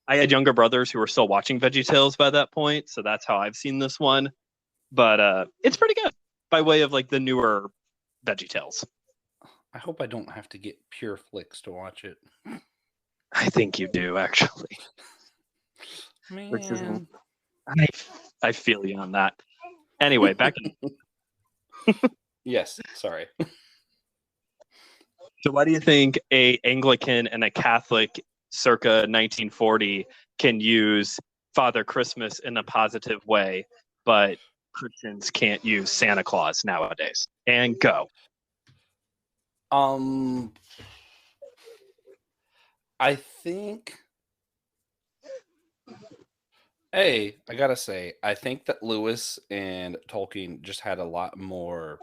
I had younger brothers who were still watching Veggie Tales by that point, so that's how I've seen this one. But it's pretty good by way of like the newer Veggie Tales. I hope I don't have to get Pure Flix to watch it. I think you do, actually. Man. Which is, I feel you on that. Anyway, back in. Yes, sorry. So why do you think a Anglican and a Catholic circa 1940 can use Father Christmas in a positive way, but Christians can't use Santa Claus nowadays? And go. I think I gotta say, I think that Lewis and Tolkien just had a lot more.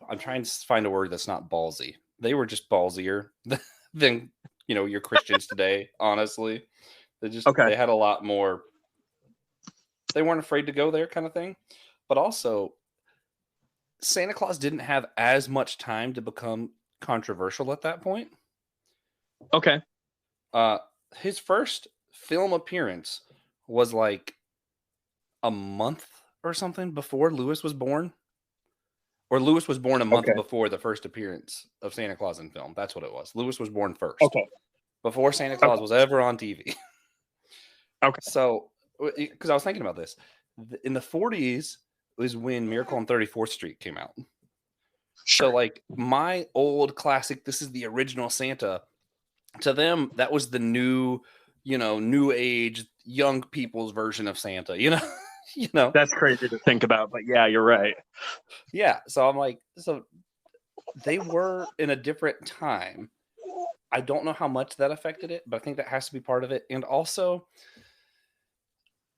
I'm trying to find a word that's not ballsy. They were just ballsier than your Christians today. Honestly, they had a lot more. They weren't afraid to go there, kind of thing. But also, Santa Claus didn't have as much time to become controversial at that point. Okay. His first film appearance was like a month or something before Lewis was born. Or Lewis was born a month before the first appearance of Santa Claus in film. That's what it was. Lewis was born first. Okay. Before Santa Claus was ever on TV. Okay. So, because I was thinking about this. In the 40s was when Miracle on 34th Street came out. Sure. So, like, my old classic, this is the original Santa. To them, that was the new age, young people's version of Santa, That's crazy to think about, but yeah, you're right. Yeah. So I'm like, so they were in a different time. I don't know how much that affected it, but I think that has to be part of it. And also,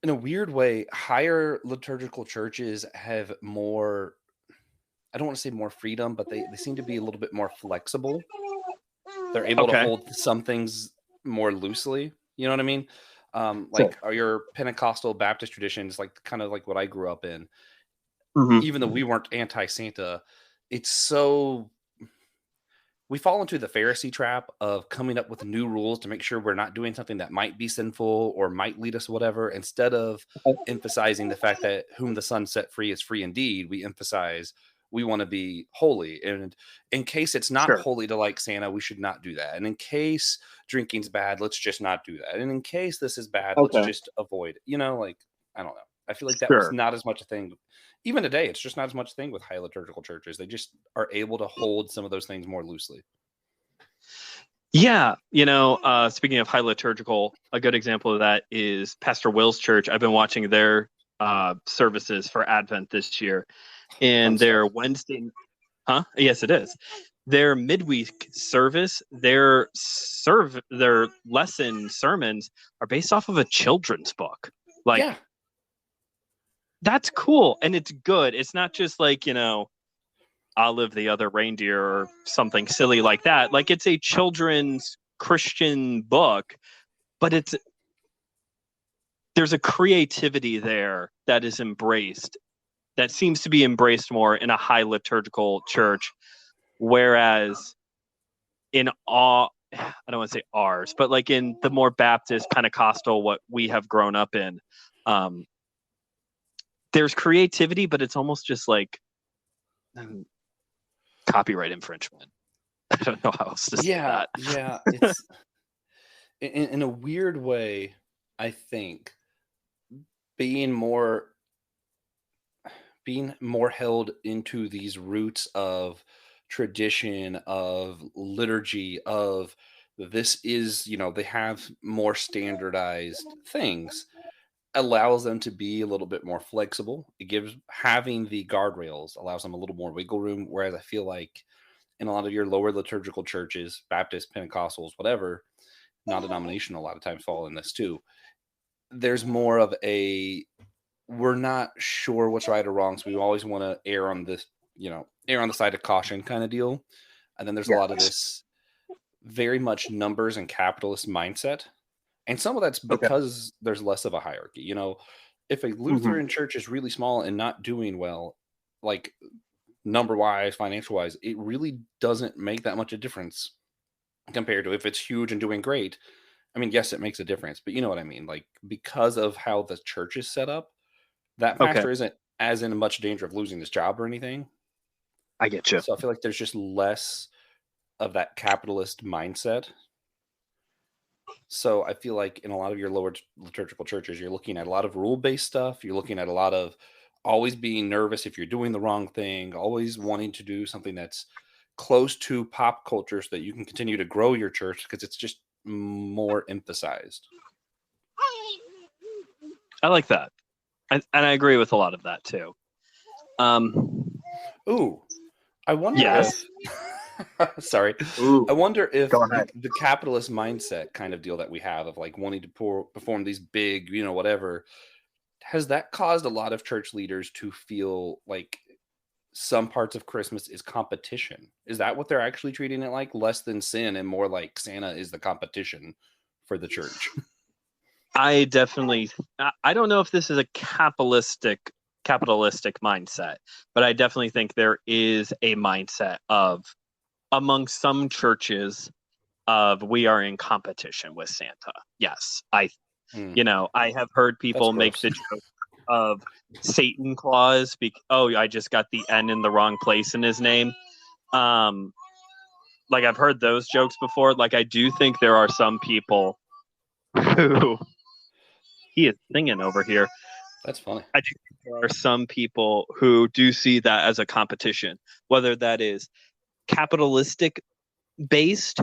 in a weird way, higher liturgical churches have more, I don't want to say more freedom, but they seem to be a little bit more flexible. They're able to hold some things more loosely. You know what I mean? Like your Pentecostal Baptist traditions, like kind of like what I grew up in. Mm-hmm. Even though we weren't anti-Santa, it's so we fall into the Pharisee trap of coming up with new rules to make sure we're not doing something that might be sinful or might lead us whatever, instead of emphasizing the fact that whom the Son set free is free indeed. We emphasize we want to be holy, and in case it's not holy to like Santa, we should not do that. And in case drinking's bad, let's just not do that. And in case this is bad, let's just avoid it. Like, I don't know. I feel like that was not as much a thing. Even today, it's just not as much a thing with high liturgical churches. They just are able to hold some of those things more loosely. Yeah. Speaking of high liturgical, a good example of that is Pastor Will's church. I've been watching their services for Advent this year. And their Wednesday, Yes, it is. Their midweek service, their lesson sermons are based off of a children's book. Like, that's cool, and it's good. It's not just like, Olive the Other Reindeer or something silly like that. Like, it's a children's Christian book, but there's a creativity there that is embraced, that seems to be embraced more in a high liturgical church, whereas in I don't want to say ours, but like in the more Baptist, Pentecostal, what we have grown up in, there's creativity, but it's almost just like copyright infringement. I don't know how else to say that. Yeah. It's in a weird way, I think being more held into these roots of tradition, of liturgy, of this is, they have more standardized things. allows them to be a little bit more flexible. It gives having the guardrails allows them a little more wiggle room. Whereas I feel like in a lot of your lower liturgical churches, Baptist, Pentecostals, whatever, non-denominational, a lot of times fall in this too. There's more of a we're not sure what's right or wrong, so we always want to err on this, err on the side of caution kind of deal. And then there's a lot of this very much numbers and capitalist mindset. And some of that's Okay. because there's less of a hierarchy. If a Lutheran church is really small and not doing well, like number wise, financial wise, it really doesn't make that much a difference compared to if it's huge and doing great. I mean, yes, it makes a difference, but you know what I mean? Like, because of how the church is set up, that Okay. pastor isn't as in much danger of losing his job or anything. I get you. So I feel like there's just less of that capitalist mindset. So I feel like in a lot of your lower liturgical churches, you're looking at a lot of rule-based stuff. You're looking at a lot of always being nervous if you're doing the wrong thing, always wanting to do something that's close to pop culture so that you can continue to grow your church because it's just more emphasized. I like that. And I agree with a lot of that too. Ooh, I wonder Yes. if sorry. Ooh, I wonder if go ahead. the capitalist mindset kind of deal that we have of like wanting to perform these big, whatever, has that caused a lot of church leaders to feel like some parts of Christmas is competition? Is that what they're actually treating it like? Less than sin and more like Santa is the competition for the church? I don't know if this is a capitalistic mindset, but I definitely think there is a mindset of among some churches of we are in competition with Santa. Yes. I have heard people make the joke of Satan Claus. I just got the N in the wrong place in his name. Like I've heard those jokes before. Like I do think there are some people who he is singing over here. That's funny. I do think there are some people who do see that as a competition, whether that is capitalistic based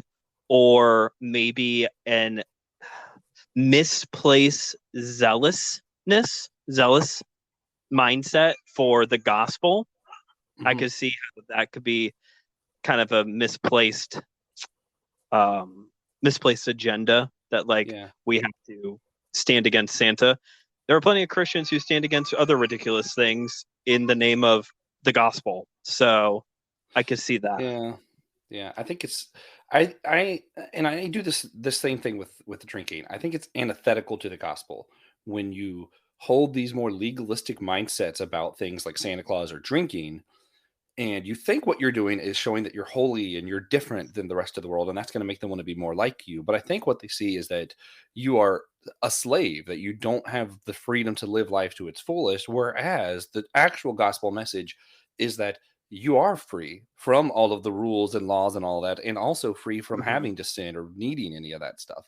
or maybe an misplaced zealous mindset for the gospel. Mm-hmm. I could see how that could be kind of a misplaced agenda that we have to stand against Santa. There are plenty of Christians who stand against other ridiculous things in the name of the gospel. So I could see that. Yeah. I think it's I do this same thing with the drinking. I think it's antithetical to the gospel when you hold these more legalistic mindsets about things like Santa Claus or drinking, and you think what you're doing is showing that you're holy and you're different than the rest of the world, and that's going to make them want to be more like you. But I think what they see is that you are a slave, that you don't have the freedom to live life to its fullest, whereas the actual gospel message is that you are free from all of the rules and laws and all that, and also free from having to sin or needing any of that stuff.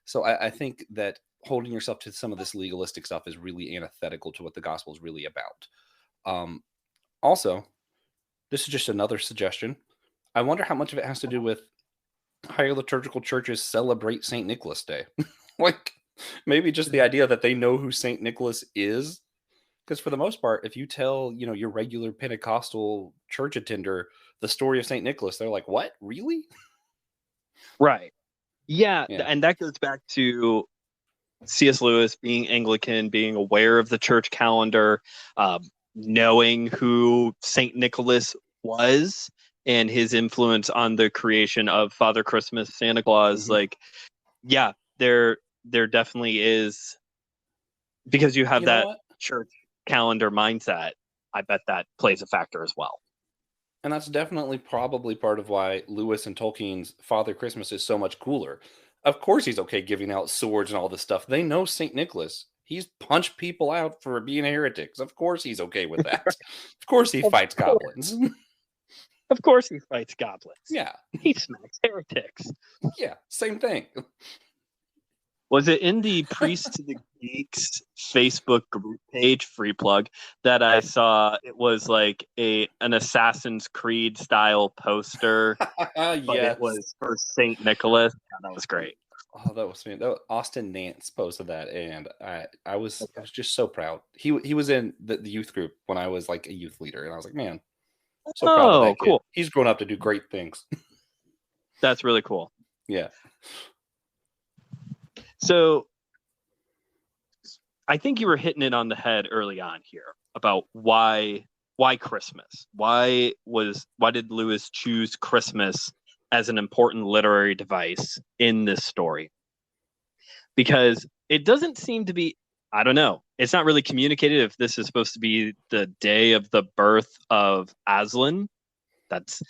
So I think that holding yourself to some of this legalistic stuff is really antithetical to what the gospel is really about. Also, this is just another suggestion. I wonder how much of it has to do with higher liturgical churches celebrate St. Nicholas Day. Like maybe just the idea that they know who St. Nicholas is. Because for the most part, if you tell, your regular Pentecostal church attender the story of St. Nicholas, they're like, what? Really? Right. Yeah. And that goes back to C.S. Lewis being Anglican, being aware of the church calendar, knowing who St. Nicholas was and his influence on the creation of Father Christmas, Santa Claus. There definitely is, because you have that church calendar mindset. I bet that plays a factor as well. And that's definitely probably part of why Lewis and Tolkien's Father Christmas is so much cooler. Of course he's okay giving out swords and all this stuff. They know St. Nicholas. He's punched people out for being heretics. Of course he's okay with that. Of course he fights goblins. Of course he fights goblins. Yeah. He smacks heretics. Yeah, same thing. Was it in the Priest to the Geeks Facebook group page, free plug, that I saw? It was like an Assassin's Creed style poster, but yes. it was for St. Nicholas. Yeah, that was great. Oh, that was Austin Nance posted that, and I was just so proud. He was in the youth group when I was like a youth leader, and I was like, man, so proud of Oh, that kid. cool. He's grown up to do great things. That's really cool. Yeah. So I think you were hitting it on the head early on here about why Christmas? Why did Lewis choose Christmas as an important literary device in this story? Because it doesn't seem to be, I don't know. It's not really communicated if this is supposed to be the day of the birth of Aslan. That's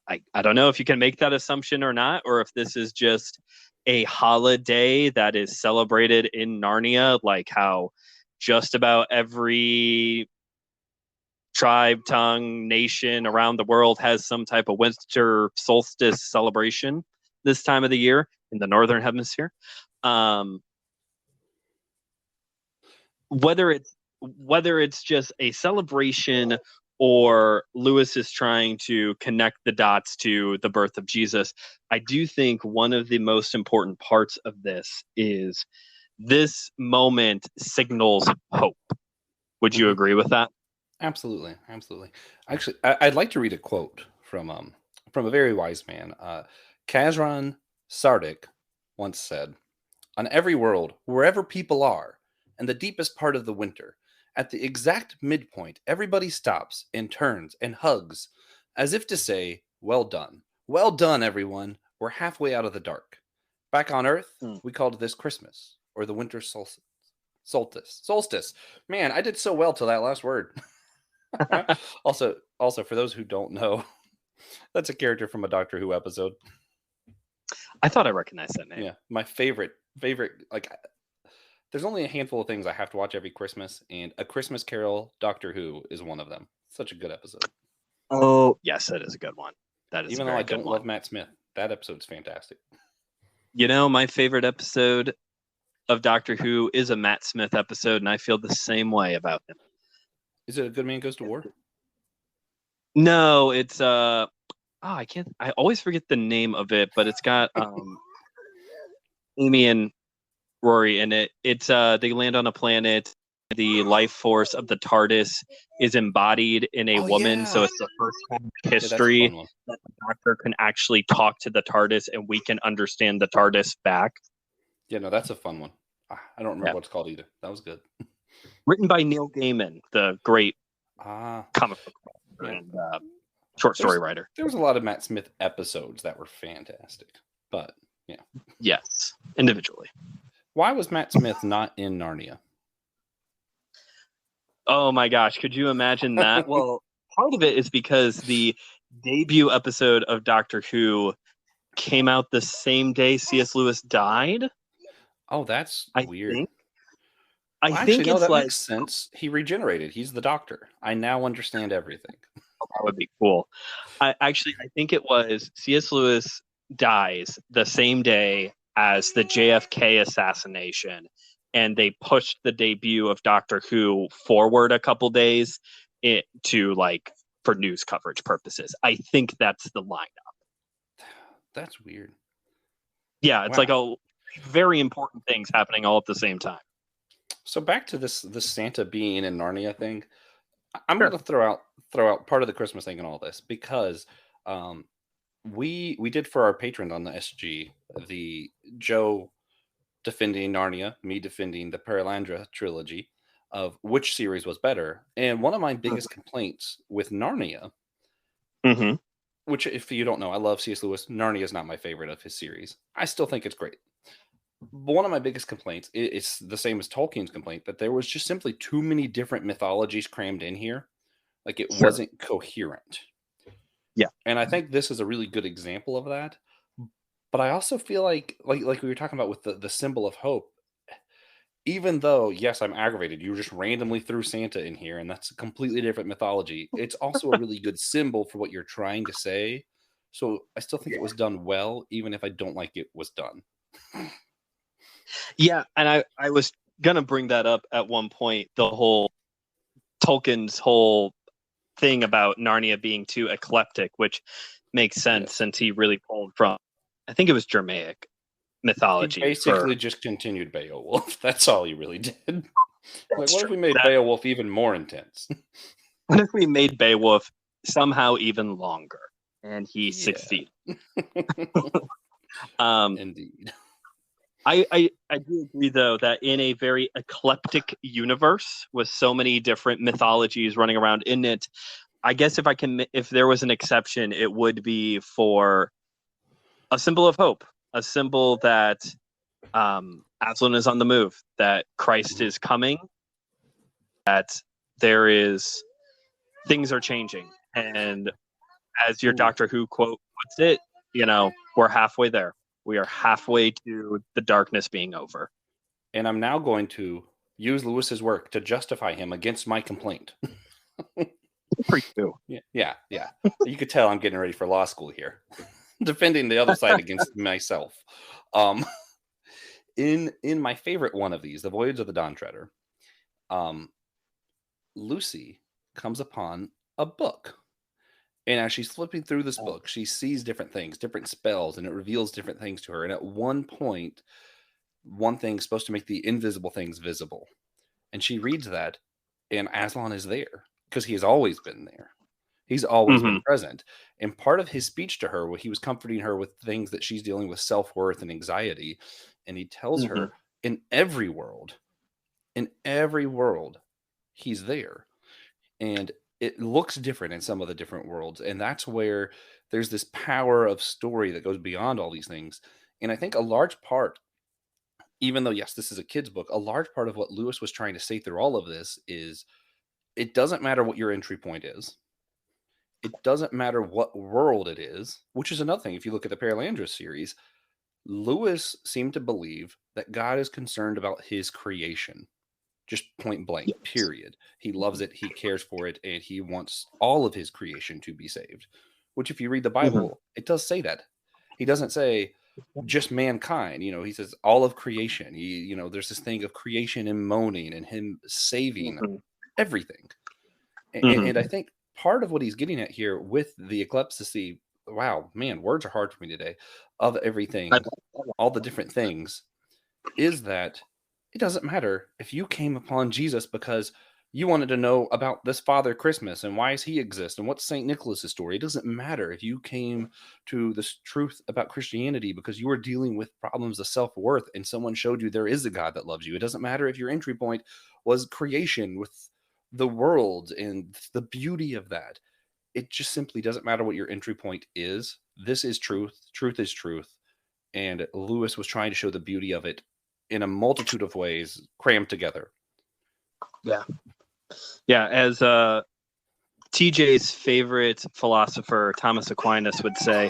I don't know if you can make that assumption or not, or if this is just a holiday that is celebrated in Narnia, like how just about every tribe, tongue, nation around the world has some type of winter solstice celebration this time of the year in the northern hemisphere. Whether it's just a celebration or Lewis is trying to connect the dots to the birth of Jesus, I do think one of the most important parts of this is this moment signals hope. Would you agree with that? Absolutely. Actually, I'd like to read a quote from a very wise man. Kazran Sardik once said, "On every world, wherever people are, and the deepest part of the winter, at the exact midpoint, everybody stops and turns and hugs, as if to say, 'Well done. Well done, everyone. We're halfway out of the dark.' Back on Earth, we called this Christmas, or the winter solstice. Man, I did so well till that last word. Also, for those who don't know, that's a character from a Doctor Who episode. I thought I recognized that name. Yeah, my favorite. Like, there's only a handful of things I have to watch every Christmas, and A Christmas Carol, Doctor Who is one of them. Such a good episode. Oh, yes, that is a good one. That is even a though very I don't good love one. Matt Smith. That episode's fantastic. You know, my favorite episode of Doctor Who is a Matt Smith episode, and I feel the same way about him. Is it A Good Man Goes to War? No, it's I always forget the name of it, but it's got Amy and Rory in it. It's they land on a planet. The life force of the TARDIS is embodied in a woman, so it's the first time in history that the Doctor can actually talk to the TARDIS, and we can understand the TARDIS back. Yeah, no, that's a fun one. I don't remember what it's called either. That was good. Written by Neil Gaiman, the great comic book and short story writer. There was a lot of Matt Smith episodes that were fantastic, but yeah. Yes, individually. Why was Matt Smith not in Narnia? Oh my gosh, could you imagine that? Well, part of it is because the debut episode of Doctor Who came out the same day C.S. Lewis died. Oh, that's weird. I think it's that like, makes sense. He regenerated. He's the Doctor. I now understand everything. That would be cool. I think it was C.S. Lewis dies the same day as the JFK assassination, and they pushed the debut of Doctor Who forward a couple days for news coverage purposes. I think that's the lineup. That's weird. Yeah, it's like a very important things happening all at the same time. So back to this Santa being in Narnia thing, I'm going to throw out part of the Christmas thing and all this because we did for our patrons on the SG the Joe defending Narnia, me defending the Perelandra trilogy of which series was better, and one of my biggest complaints with Narnia, which if you don't know, I love C.S. Lewis. Narnia is not my favorite of his series. I still think it's great. But one of my biggest complaints, it's the same as Tolkien's complaint, that there was just simply too many different mythologies crammed in here. Like it wasn't coherent. Yeah. And I think this is a really good example of that. But I also feel like we were talking about with the symbol of hope, even though, yes, I'm aggravated, you just randomly threw Santa in here, and that's a completely different mythology. It's also a really good symbol for what you're trying to say. So I still think it was done well, even if I don't like it was done. Yeah, and I was gonna bring that up at one point, the whole Tolkien's whole thing about Narnia being too eclectic, which makes sense since he really pulled from, I think it was Germanic. mythology. He basically just continued Beowulf. That's all he really did. Like, what if we made Beowulf even more intense? What if we made Beowulf somehow even longer? And he succeeded. Indeed. I do agree, though, that in a very eclectic universe with so many different mythologies running around in it, I guess if there was an exception, it would be for a symbol of hope, a symbol that Aslan is on the move, that Christ is coming, that things are changing. And as your Doctor Who quote puts it, we're halfway there. We are halfway to the darkness being over. And I'm now going to use Lewis's work to justify him against my complaint. For you. Yeah. You could tell I'm getting ready for law school here. Defending the other side against myself. In my favorite one of these, The Voyage of the Dawn Treader, Lucy comes upon a book. And as she's flipping through this book, she sees different things, different spells, and it reveals different things to her. And at one point, one thing's supposed to make the invisible things visible. And she reads that, and Aslan is there because he has always been there. He's always been present. And part of his speech to her, he was comforting her with things that she's dealing with, self-worth and anxiety. And he tells her, in every world, he's there. And it looks different in some of the different worlds. And that's where there's this power of story that goes beyond all these things. And I think a large part, even though, yes, this is a kid's book, a large part of what Lewis was trying to say through all of this is it doesn't matter what your entry point is. It doesn't matter what world it is, which is another thing. If you look at the Paralandra series, Lewis seemed to believe that God is concerned about his creation. Just point blank, period. He loves it, he cares for it, and he wants all of his creation to be saved. Which, if you read the Bible, it does say that. He doesn't say just mankind. He says all of creation. There's this thing of creation and moaning and him saving everything. And I think part of what he's getting at here with the eclepsy, wow, man, words are hard for me today, of everything, all the different things, is that it doesn't matter if you came upon Jesus because you wanted to know about this Father Christmas and why does he exist and what's St. Nicholas's story. It doesn't matter if you came to this truth about Christianity because you were dealing with problems of self-worth and someone showed you there is a God that loves you. It doesn't matter if your entry point was creation with the world and the beauty of that. It just simply doesn't matter what your entry point is. This is truth. Truth is truth. And Lewis was trying to show the beauty of it in a multitude of ways crammed together. Yeah, as TJ's favorite philosopher, Thomas Aquinas, would say,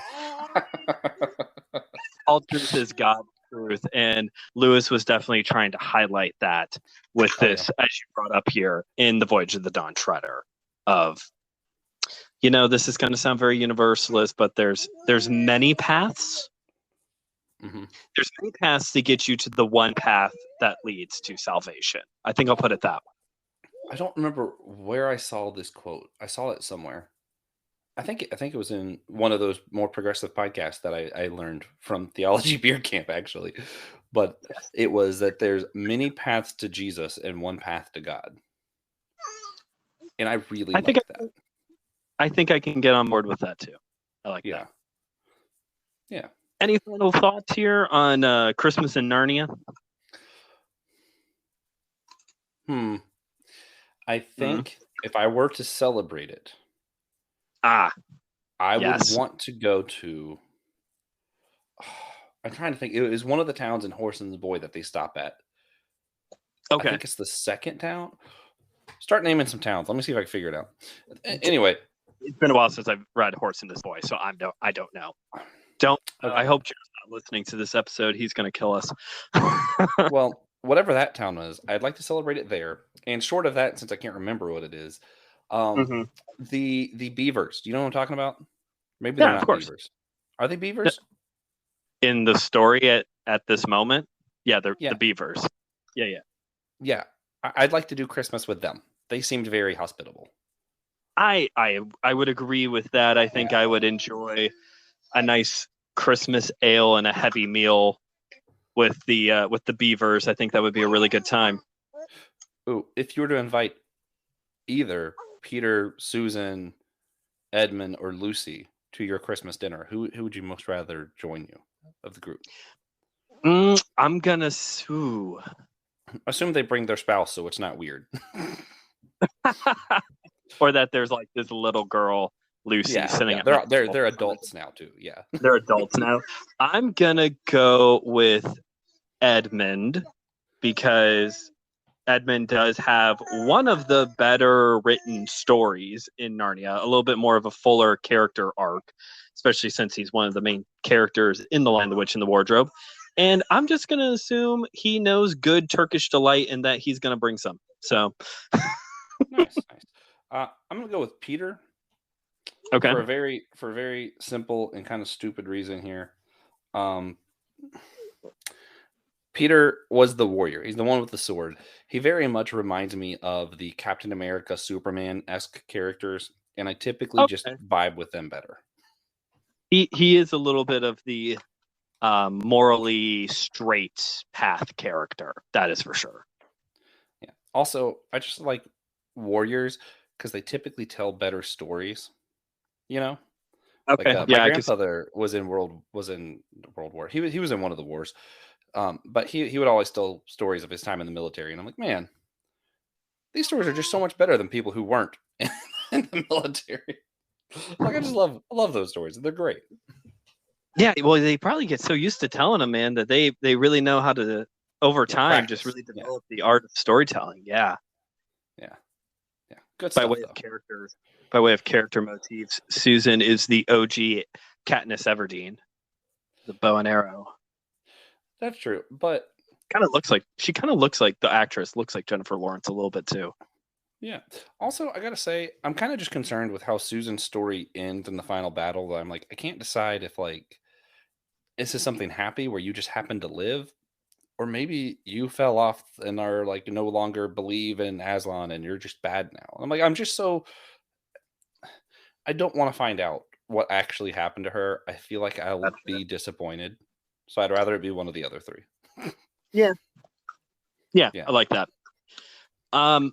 all truth is God's truth. And Lewis was definitely trying to highlight that with this, as you brought up here, in The Voyage of the Dawn Treader, of, this is going to sound very universalist, but there's many paths. There's many paths to get you to the one path that leads to salvation. I think I'll put it that way. I don't remember where I saw this quote. I saw it somewhere. I think it was in one of those more progressive podcasts that I learned from Theology Beer Camp, actually. But it was that there's many paths to Jesus and one path to God. And I really like that. I think I can get on board with that too. I like that. Yeah. Any final thoughts here on Christmas in Narnia? I think if I were to celebrate it, I would want to go to. I'm trying to think. It was one of the towns in Horson's Boy that they stop at. Okay. I think it's the second town. Start naming some towns. Let me see if I can figure it out. Anyway, it's been a while since I've read Horse in This Boy, so I don't know. I hope Jared's not listening to this episode. He's going to kill us. Well, whatever that town is, I'd like to celebrate it there. And short of that, since I can't remember what it is, the beavers. Do you know what I'm talking about? Maybe they're not beavers. Are they beavers? In the story at this moment, they're the beavers. Yeah. I'd like to do Christmas with them. They seemed very hospitable. I would agree with that. I think I would enjoy a nice Christmas ale and a heavy meal with the beavers. I think that would be a really good time. Ooh, if you were to invite either Peter, Susan, Edmund, or Lucy to your Christmas dinner, who would you most rather join you of the group? I'm gonna Assume they bring their spouse, so it's not weird. or that there's like this little girl Lucy sitting. Yeah, they're adults now too. Yeah, they're adults now. I'm gonna go with Edmund because Edmund does have one of the better written stories in Narnia, a little bit more of a fuller character arc, especially since he's one of the main characters in The Lion, the Witch, and the Wardrobe. And I'm just going to assume he knows good Turkish delight and that he's going to bring some. So, nice. I'm going to go with Peter. Okay. For a very simple and kind of stupid reason here. Peter was the warrior. He's the one with the sword. He very much reminds me of the Captain America, Superman-esque characters, and I typically just vibe with them better. He is a little bit of the morally straight path character. That is for sure. Yeah. Also, I just like warriors because they typically tell better stories. You know? Okay. Like, my grandfather was in World War. He was in one of the wars. But he would always tell stories of his time in the military, and I'm like, man, these stories are just so much better than people who weren't in the military. Like, I love those stories. They're great. Yeah, well, they probably get so used to telling them, man, that they really know how to over time just really develop the art of storytelling. Yeah. Good stuff. By way of character motifs, Susan is the OG Katniss Everdeen, the bow and arrow. That's true, but kind of looks like the actress looks like Jennifer Lawrence a little bit too. Yeah. Also, I gotta say, I'm kind of just concerned with how Susan's story ends in the final battle. That I'm like, I can't decide if like is this something happy where you just happen to live, or maybe you fell off and are like no longer believe in Aslan and you're just bad now. I'm like, I don't want to find out what actually happened to her. I feel like I'll be disappointed. So I'd rather it be one of the other three. Yeah, I like that. I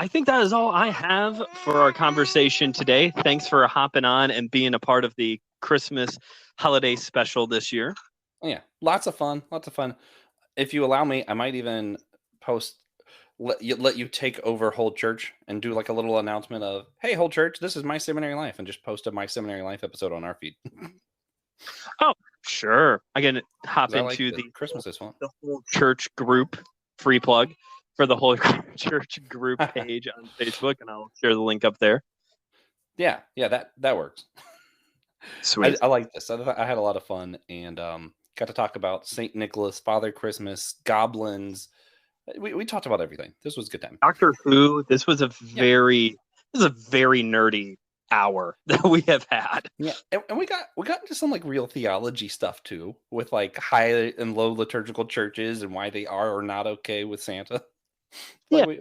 think that is all I have for our conversation today. Thanks for hopping on and being a part of the Christmas holiday special this year. Yeah, lots of fun. If you allow me, I might even let you take over Whole Church and do like a little announcement of, hey, Whole Church, this is My Seminary Life, and just post a My Seminary Life episode on our feed. Oh, sure. I can hop into the Christmas is fun. The Whole Church group, free plug for the Whole Church group page on Facebook, and I'll share the link up there. Yeah, that works. Sweet. I like this. I had a lot of fun and got to talk about Saint Nicholas, Father Christmas, goblins. We talked about everything. This was a good time. Doctor Who. This was a very nerdy hour that we have had. Yeah, and we got into some like real theology stuff too, with like high and low liturgical churches and why they are or not okay with Santa. Like, yeah,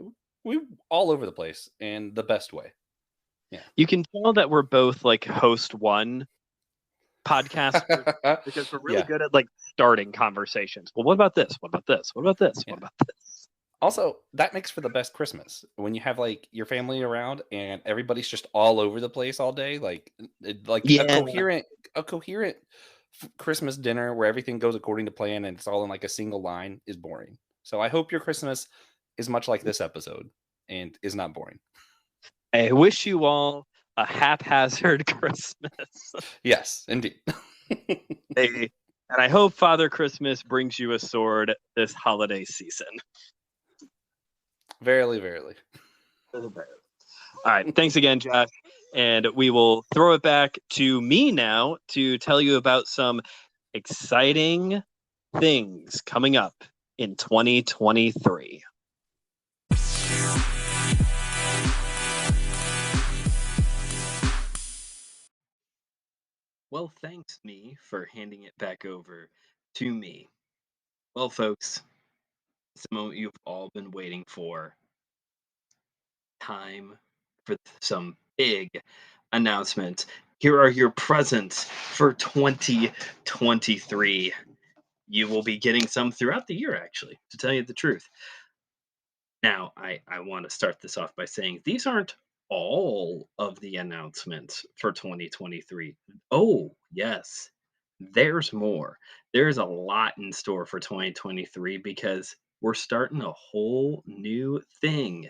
we all over the place in the best way. Yeah, you can tell that we're both like host one podcast because we're really good at like starting conversations. Well, what about this? What about this? What about this? What about this? Also, that makes for the best Christmas when you have like your family around and everybody's just all over the place all day. Like a coherent Christmas dinner where everything goes according to plan and it's all in like a single line is boring. So I hope your Christmas is much like this episode and is not boring. I wish you all a haphazard Christmas. Yes, indeed. And I hope Father Christmas brings you a sword this holiday season. Verily, verily. All right. Thanks again, Josh. And we will throw it back to me now to tell you about some exciting things coming up in 2023. Well, thanks, me, for handing it back over to me. Well, folks, it's the moment you've all been waiting for. Time for some big announcements. Here are your presents for 2023. you will be getting some throughout the year, actually, to tell you the truth. Now, I want to start this off by saying these aren't all of the announcements for 2023. Oh, yes, there's more. There's a lot in store for 2023 because we're starting a whole new thing.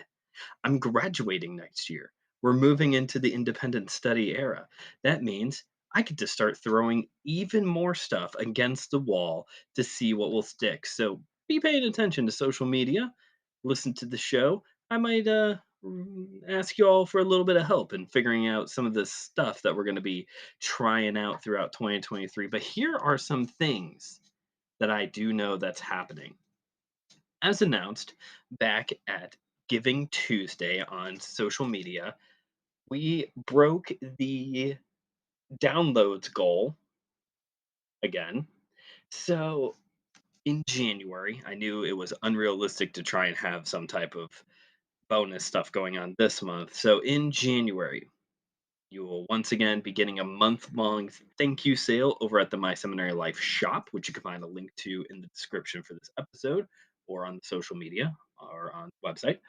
I'm graduating next year. We're moving into the independent study era. That means I get to start throwing even more stuff against the wall to see what will stick. So be paying attention to social media, listen to the show. I might ask you all for a little bit of help in figuring out some of the stuff that we're going to be trying out throughout 2023. But here are some things that I do know that's happening. As announced back at Giving Tuesday on social media, we broke the downloads goal again. So in January, I knew it was unrealistic to try and have some type of bonus stuff going on this month. So in January, you will once again be getting a month-long thank you sale over at the My Seminary Life shop, which you can find a link to in the description for this episode or on social media or on the website.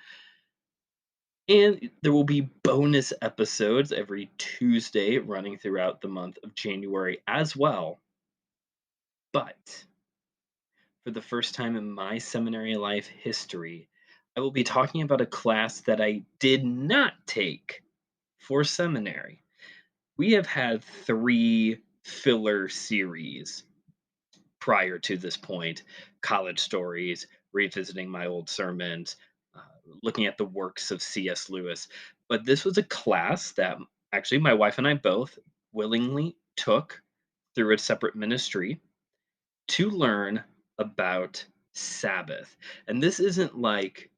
And there will be bonus episodes every Tuesday running throughout the month of January as well. But for the first time in my seminary life history, I will be talking about a class that I did not take for seminary. We have had 3 filler series prior to this point: college stories, revisiting my old sermons, uh, looking at the works of C.S. Lewis. But this was a class that actually my wife and I both willingly took through a separate ministry to learn about Sabbath. And this isn't like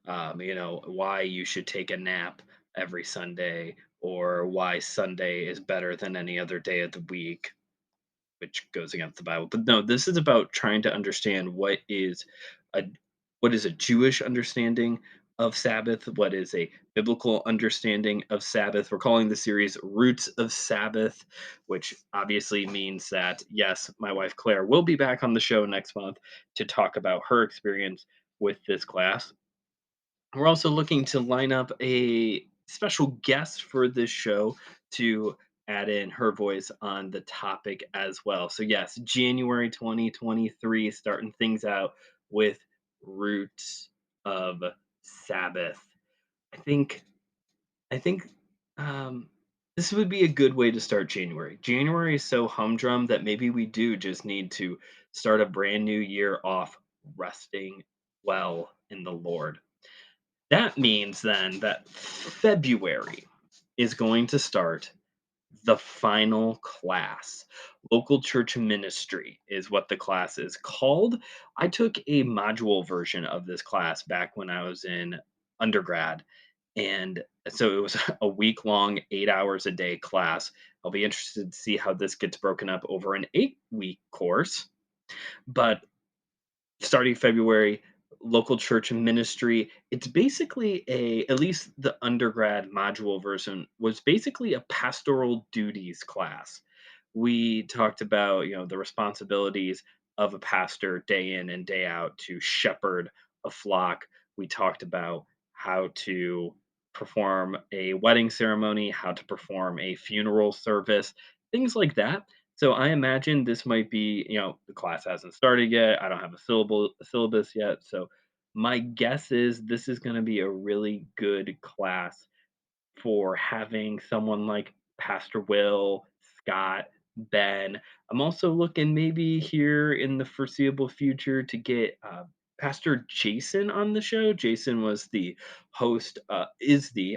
why you should take a nap every Sunday or why Sunday is better than any other day of the week, which goes against the Bible. But no, this is about trying to understand a what is a Jewish understanding of Sabbath, what is a biblical understanding of Sabbath. We're calling the series Roots of Sabbath, which obviously means that yes, my wife Claire will be back on the show next month to talk about her experience with this class. We're also looking to line up a special guest for this show to add in her voice on the topic as well. So yes, January 2023, starting things out with Roots of Sabbath. I think I think this would be a good way to start January. January is so humdrum that maybe we do just need to start a brand new year off resting well in the Lord. That means then that February is going to start the final class. Local church ministry is what the class is called. I took a module version of this class back when I was in undergrad. And so it was a week long, 8 hours a day class. I'll be interested to see how this gets broken up over an 8-week course. But starting February, local church ministry. It's basically at least the undergrad module version was basically a pastoral duties class. We talked about, the responsibilities of a pastor day in and day out to shepherd a flock. We talked about how to perform a wedding ceremony, how to perform a funeral service, things like that. So I imagine this might be, the class hasn't started yet. I don't have a syllabus yet. So my guess is this is going to be a really good class for having someone like Pastor Will, Scott, Ben. I'm also looking maybe here in the foreseeable future to get Pastor Jason on the show. Jason was the host, I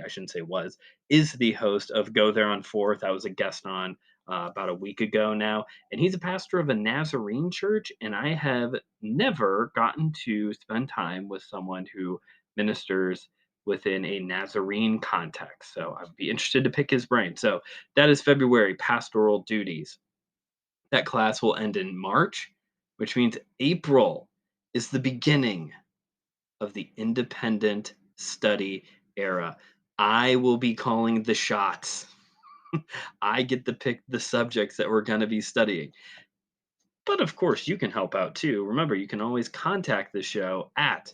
shouldn't say was, is the host of Go There on Fourth. I was a guest on about a week ago now. And he's a pastor of a Nazarene church. And I have never gotten to spend time with someone who ministers within a Nazarene context. So I'd be interested to pick his brain. So that is February, pastoral duties. That class will end in March, which means April is the beginning of the independent study era. I will be calling the shots. I get to pick the subjects that we're going to be studying. But of course, you can help out too. Remember, you can always contact the show at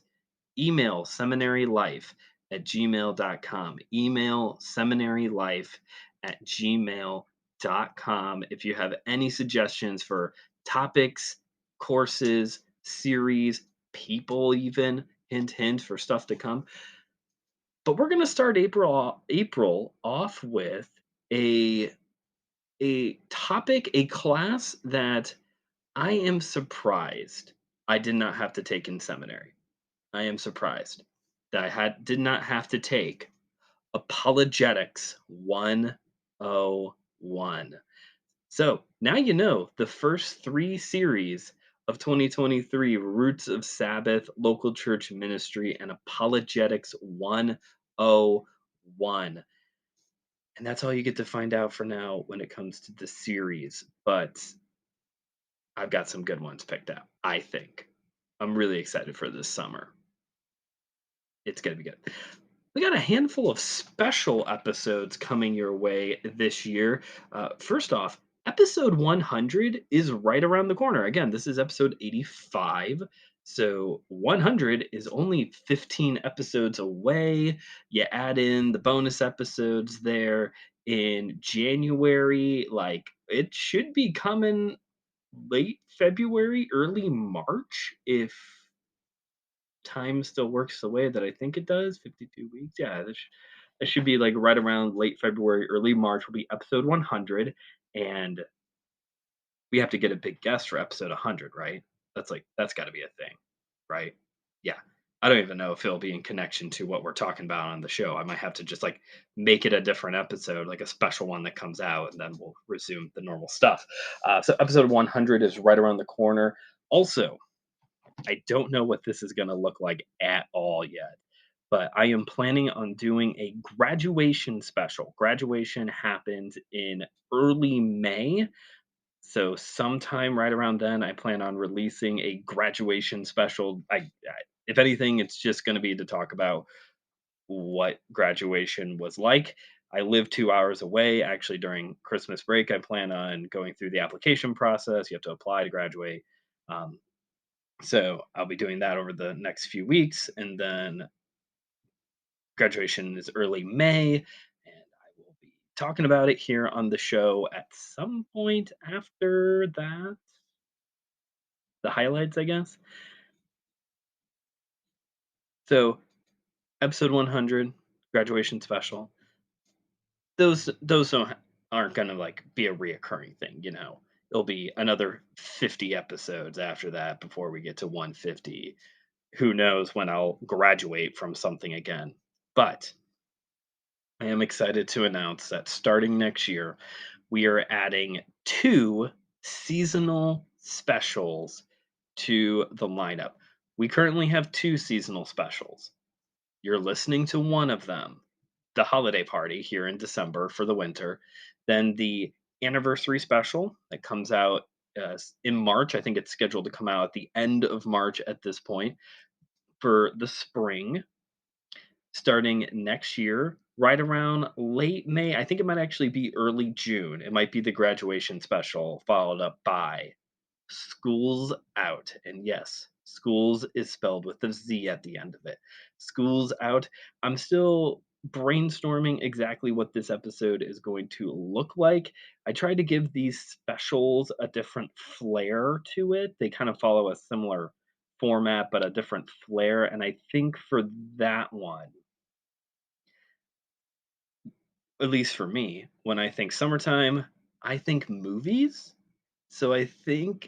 email seminarylife@gmail.com. Email seminarylife@gmail.com if you have any suggestions for topics, courses, series, people, even hint, hint for stuff to come. But we're going to start April off with a topic, a class that I am surprised I did not have to take in seminary. I am surprised that did not have to take Apologetics 101. So now you know the first three series of 2023: Roots of Sabbath, Local Church Ministry, and Apologetics 101. And that's all you get to find out for now when it comes to the series. But I've got some good ones picked out, I think. I'm really excited for this summer. It's going to be good. We got a handful of special episodes coming your way this year. First off, episode 100 is right around the corner. Again, this is episode 85. So 100 is only 15 episodes away. You add in the bonus episodes there in January. Like, it should be coming late February, early March, if time still works the way that I think it does. 52 weeks. Yeah, that should be like right around late February, early March will be episode 100. And we have to get a big guest for episode 100, right? That's got to be a thing, right? Yeah. I don't even know if it'll be in connection to what we're talking about on the show. I might have to just like make it a different episode, like a special one that comes out, and then we'll resume the normal stuff. So episode 100 is right around the corner. Also, I don't know what this is going to look like at all yet, but I am planning on doing a graduation special. Graduation happens in early May. So sometime right around then, I plan on releasing a graduation special. If anything, it's just going to be to talk about what graduation was like. I live 2 hours away. Actually, during Christmas break, I plan on going through the application process. You have to apply to graduate. Um, so I'll be doing that over the next few weeks, and then graduation is early May, and I will be talking about it here on the show at some point after that. The highlights, I guess. So episode 100, graduation special. Those aren't gonna like be a reoccurring thing, you know. It'll be another 50 episodes after that before we get to 150. Who knows when I'll graduate from something again. But I am excited to announce that starting next year, we are adding 2 seasonal specials to the lineup. We currently have 2 seasonal specials. You're listening to one of them, the holiday party here in December for the winter, then the anniversary special that comes out in March. I think it's scheduled to come out at the end of March at this point for the spring, starting next year, right around late May. I think it might actually be early June. It might be the graduation special, followed up by Schools Out. And yes, schools is spelled with a Z at the end of it. Schools Out. I'm still brainstorming exactly what this episode is going to look like. I tried to give these specials a different flair to it. They kind of follow a similar format, but a different flair. And I think for that one, at least for me, when I think summertime, I think movies. So I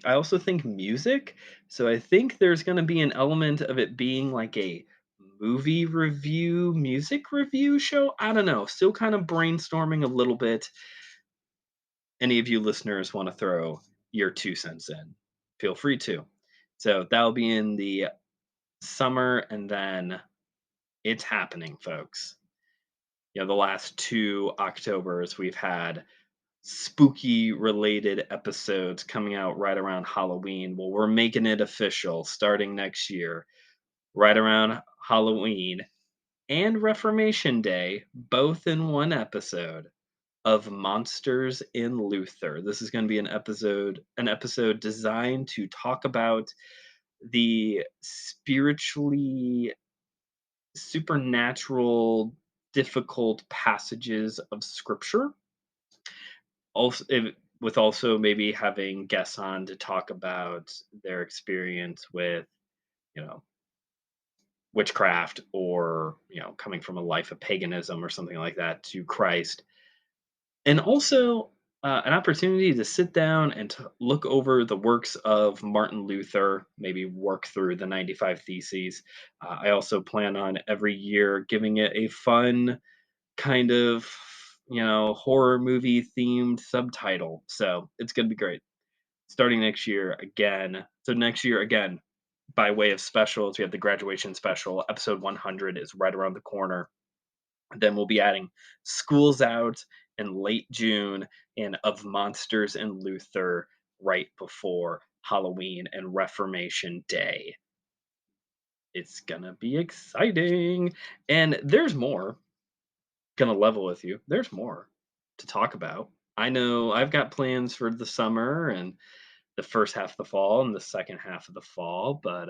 also think music. So I think there's going to be an element of it being like a movie review, music review show. I don't know. Still kind of brainstorming a little bit. Any of you listeners want to throw your 2 cents in, feel free to. So that'll be in the summer, and then it's happening, folks. You know, the last 2 Octobers we've had spooky related episodes coming out right around Halloween. Well, we're making it official starting next year, right around Halloween and Reformation Day, both in one episode. of Monsters in Luther. This is going to be an episode designed to talk about the spiritually supernatural difficult passages of scripture, also with also maybe having guests on to talk about their experience with, you know, witchcraft, or, coming from a life of paganism or something like that to Christ. And also an opportunity to sit down and to look over the works of Martin Luther, maybe work through the 95 Theses. I also plan on every year giving it a fun kind of, horror movie themed subtitle. So it's going to be great. Starting next year again. So next year again, by way of specials, we have the graduation special. Episode 100 is right around the corner. Then we'll be adding Schools Out in late June, and Of Monsters and Luther right before Halloween and Reformation Day. It's gonna be exciting. And there's more. Gonna level with you. There's more to talk about. I know I've got plans for the summer and the first half of the fall and the second half of the fall, but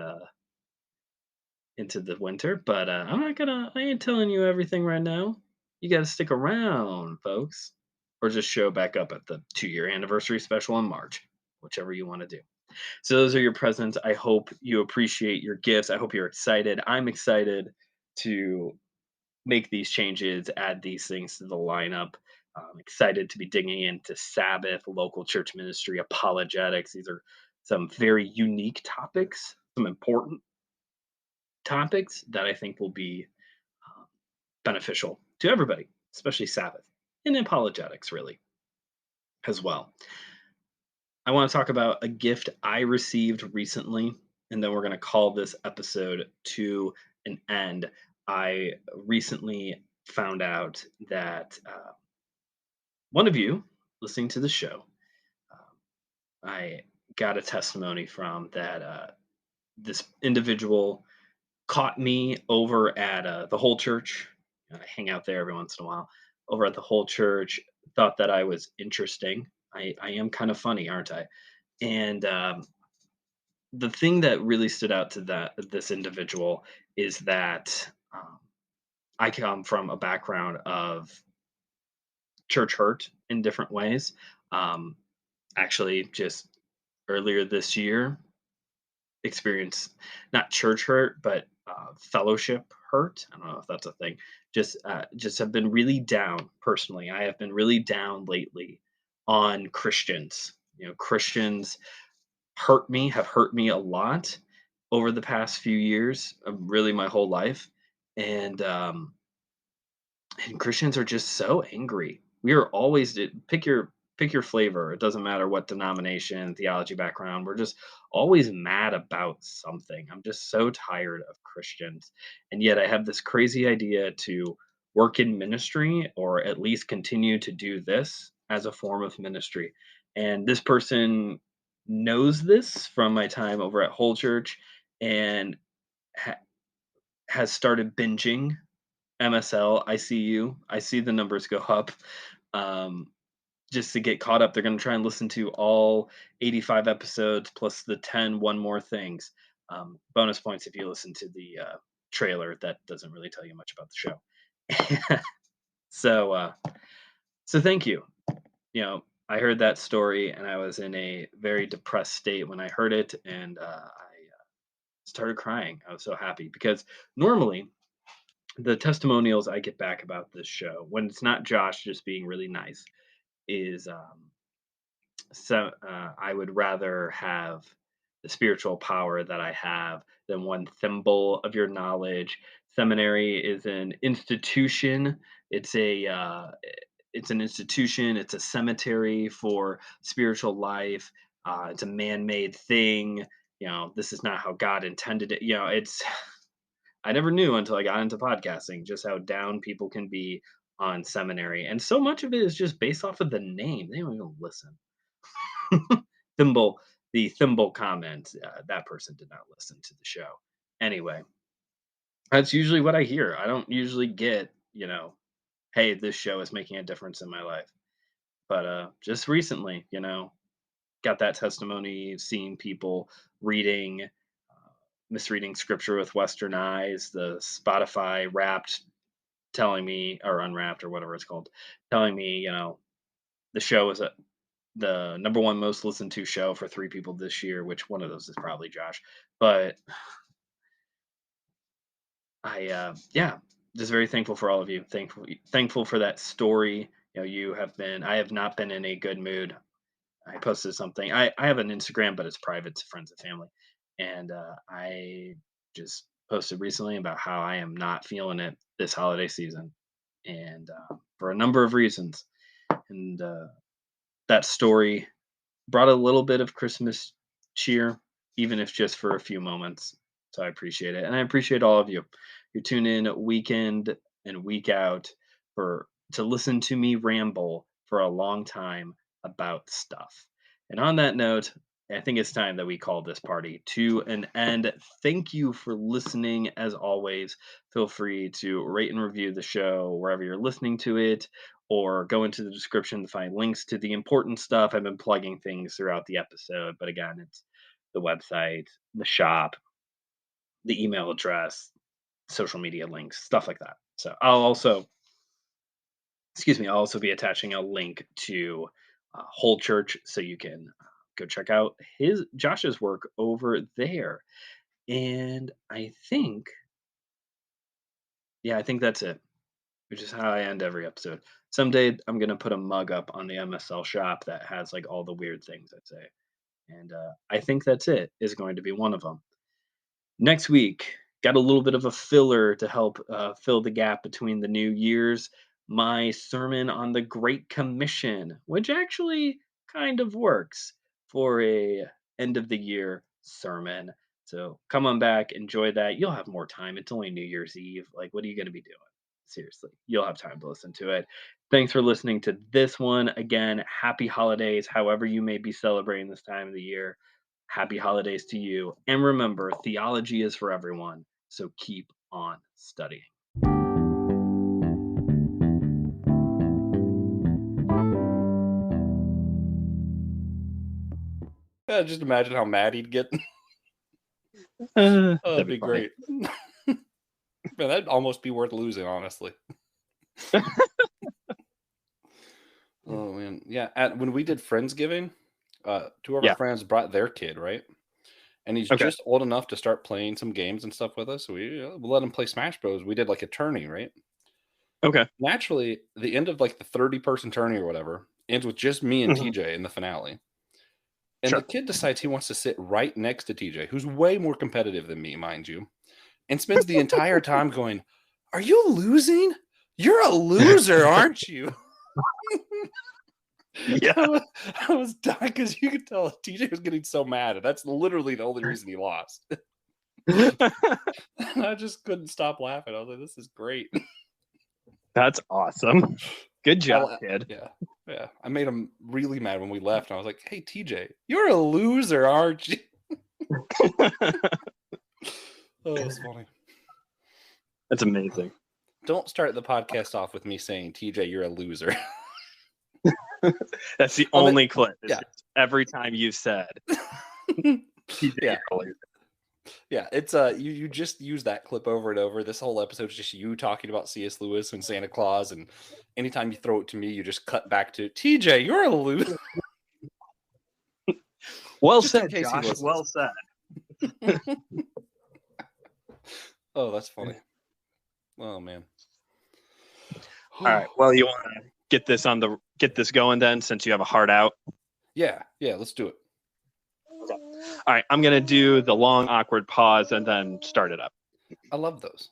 into the winter. But I ain't telling you everything right now. You got to stick around, folks, or just show back up at the 2-year anniversary special in March, whichever you want to do. So those are your presents. I hope you appreciate your gifts. I hope you're excited. I'm excited to make these changes, add these things to the lineup. I'm excited to be digging into Sabbath, local church ministry, apologetics. These are some very unique topics, some important topics that I think will be um, beneficial to everybody, especially Sabbath and apologetics, really, as well. I want to talk about a gift I received recently, and then we're going to call this episode to an end. I recently found out that one of you listening to the show, I got a testimony from that this individual caught me over at the whole church. I hang out there every once in a while. Over at the whole church, thought that I was interesting. I am kind of funny, aren't I? And the thing that really stood out to this individual is that I come from a background of church hurt in different ways. Um, Actually, just earlier this year, experience not church hurt, but fellowship hurt. I don't know if that's a thing. Just have been really down personally. I have been really down lately on Christians. Christians have hurt me a lot over the past few years, really my whole life, and Christians are just so angry. We are always pick your flavor. It doesn't matter what denomination, theology background. We're just always mad about something. I'm just so tired of Christians. And yet I have this crazy idea to work in ministry, or at least continue to do this as a form of ministry. And this person knows this from my time over at Whole Church, and ha- has started binging MSL. I see you. I see the numbers go up. Um, just to get caught up, they're going to try and listen to all 85 episodes plus the 10 one more things. Bonus points if you listen to the trailer. That doesn't really tell you much about the show. so, so thank you. I heard that story and I was in a very depressed state when I heard it, and I started crying. I was so happy because normally the testimonials I get back about this show, when it's not Josh just being really nice, is I would rather have the spiritual power that I have than one thimble of your knowledge. Seminary is an institution. It's an institution. It's a cemetery for spiritual life. It's a man-made thing. This is not how God intended it. It's I never knew until I got into podcasting just how down people can be on seminary. And so much of it is just based off of the name. They don't even listen. Thimble, the thimble comment, that person did not listen to the show. Anyway, that's usually what I hear. I don't usually get, hey, this show is making a difference in my life. But just recently, got that testimony, seeing people reading, misreading scripture with Western eyes, the Spotify Wrapped telling me, or Unwrapped or whatever it's called, telling me, the show is the number one most listened to show for 3 people this year, which one of those is probably Josh. But yeah, just very thankful for all of you. Thankful for that story. I have not been in a good mood. I posted something. I have an Instagram, but it's private to friends and family. And I just posted recently about how I am not feeling it this holiday season. And for a number of reasons. And that story brought a little bit of Christmas cheer, even if just for a few moments. So I appreciate it. And I appreciate all of you who tune in week in and week out to listen to me ramble for a long time about stuff. And on that note, I think it's time that we call this party to an end. Thank you for listening. As always, feel free to rate and review the show wherever you're listening to it, or go into the description to find links to the important stuff. I've been plugging things throughout the episode, but again, it's the website, the shop, the email address, social media links, stuff like that. So I'll also be attaching a link to Whole Church, so you can go check out Josh's work over there. And I think that's it, which is how I end every episode. Someday I'm going to put a mug up on the MSL shop that has like all the weird things I say. And I think that's it is going to be one of them. Next week, got a little bit of a filler to help fill the gap between the new years. My sermon on the Great Commission, which actually kind of works for a end of the year sermon. So come on back, enjoy that. You'll have more time. It's only New Year's Eve. Like, what are you going to be doing? Seriously, you'll have time to listen to it. Thanks for listening to this one. Again, happy holidays, however you may be celebrating this time of the year. Happy holidays to you. And remember, theology is for everyone. So keep on studying. Yeah, just imagine how mad he'd get. That'd be great. Man, that'd almost be worth losing, honestly. Oh man, yeah. When we did Friendsgiving, 2 of our friends brought their kid, right? And he's just old enough to start playing some games and stuff with us. So we let him play Smash Bros. We did like a tourney, right? Okay. Naturally, the end of like the 30-person tourney or whatever ends with just me and TJ in the finale. And the kid decides he wants to sit right next to TJ, who's way more competitive than me, mind you, and spends the entire time going, "Are you losing? You're a loser, aren't you?" Yeah. I was dying because you could tell TJ was getting so mad, and that's literally the only reason he lost. And I just couldn't stop laughing. I was like, "This is great." That's awesome. Good job, kid. Yeah. I made him really mad when we left. And I was like, "Hey, TJ, you're a loser, aren't you?" Oh, it's funny. That's amazing. Don't start the podcast off with me saying, "TJ, you're a loser." That's the only clip. Yeah. Every time you said, TJ, yeah. Yeah, it's you just use that clip over and over. This whole episode is just you talking about C.S. Lewis and Santa Claus, and anytime you throw it to me, you just cut back to TJ. You're a loser. Well said, Josh. Well said. Oh, that's funny. Oh man. All right. Well, you want to get this going then, since you have a heart out? Yeah. Let's do it. Okay. All right. I'm gonna do the long awkward pause and then start it up. I love those.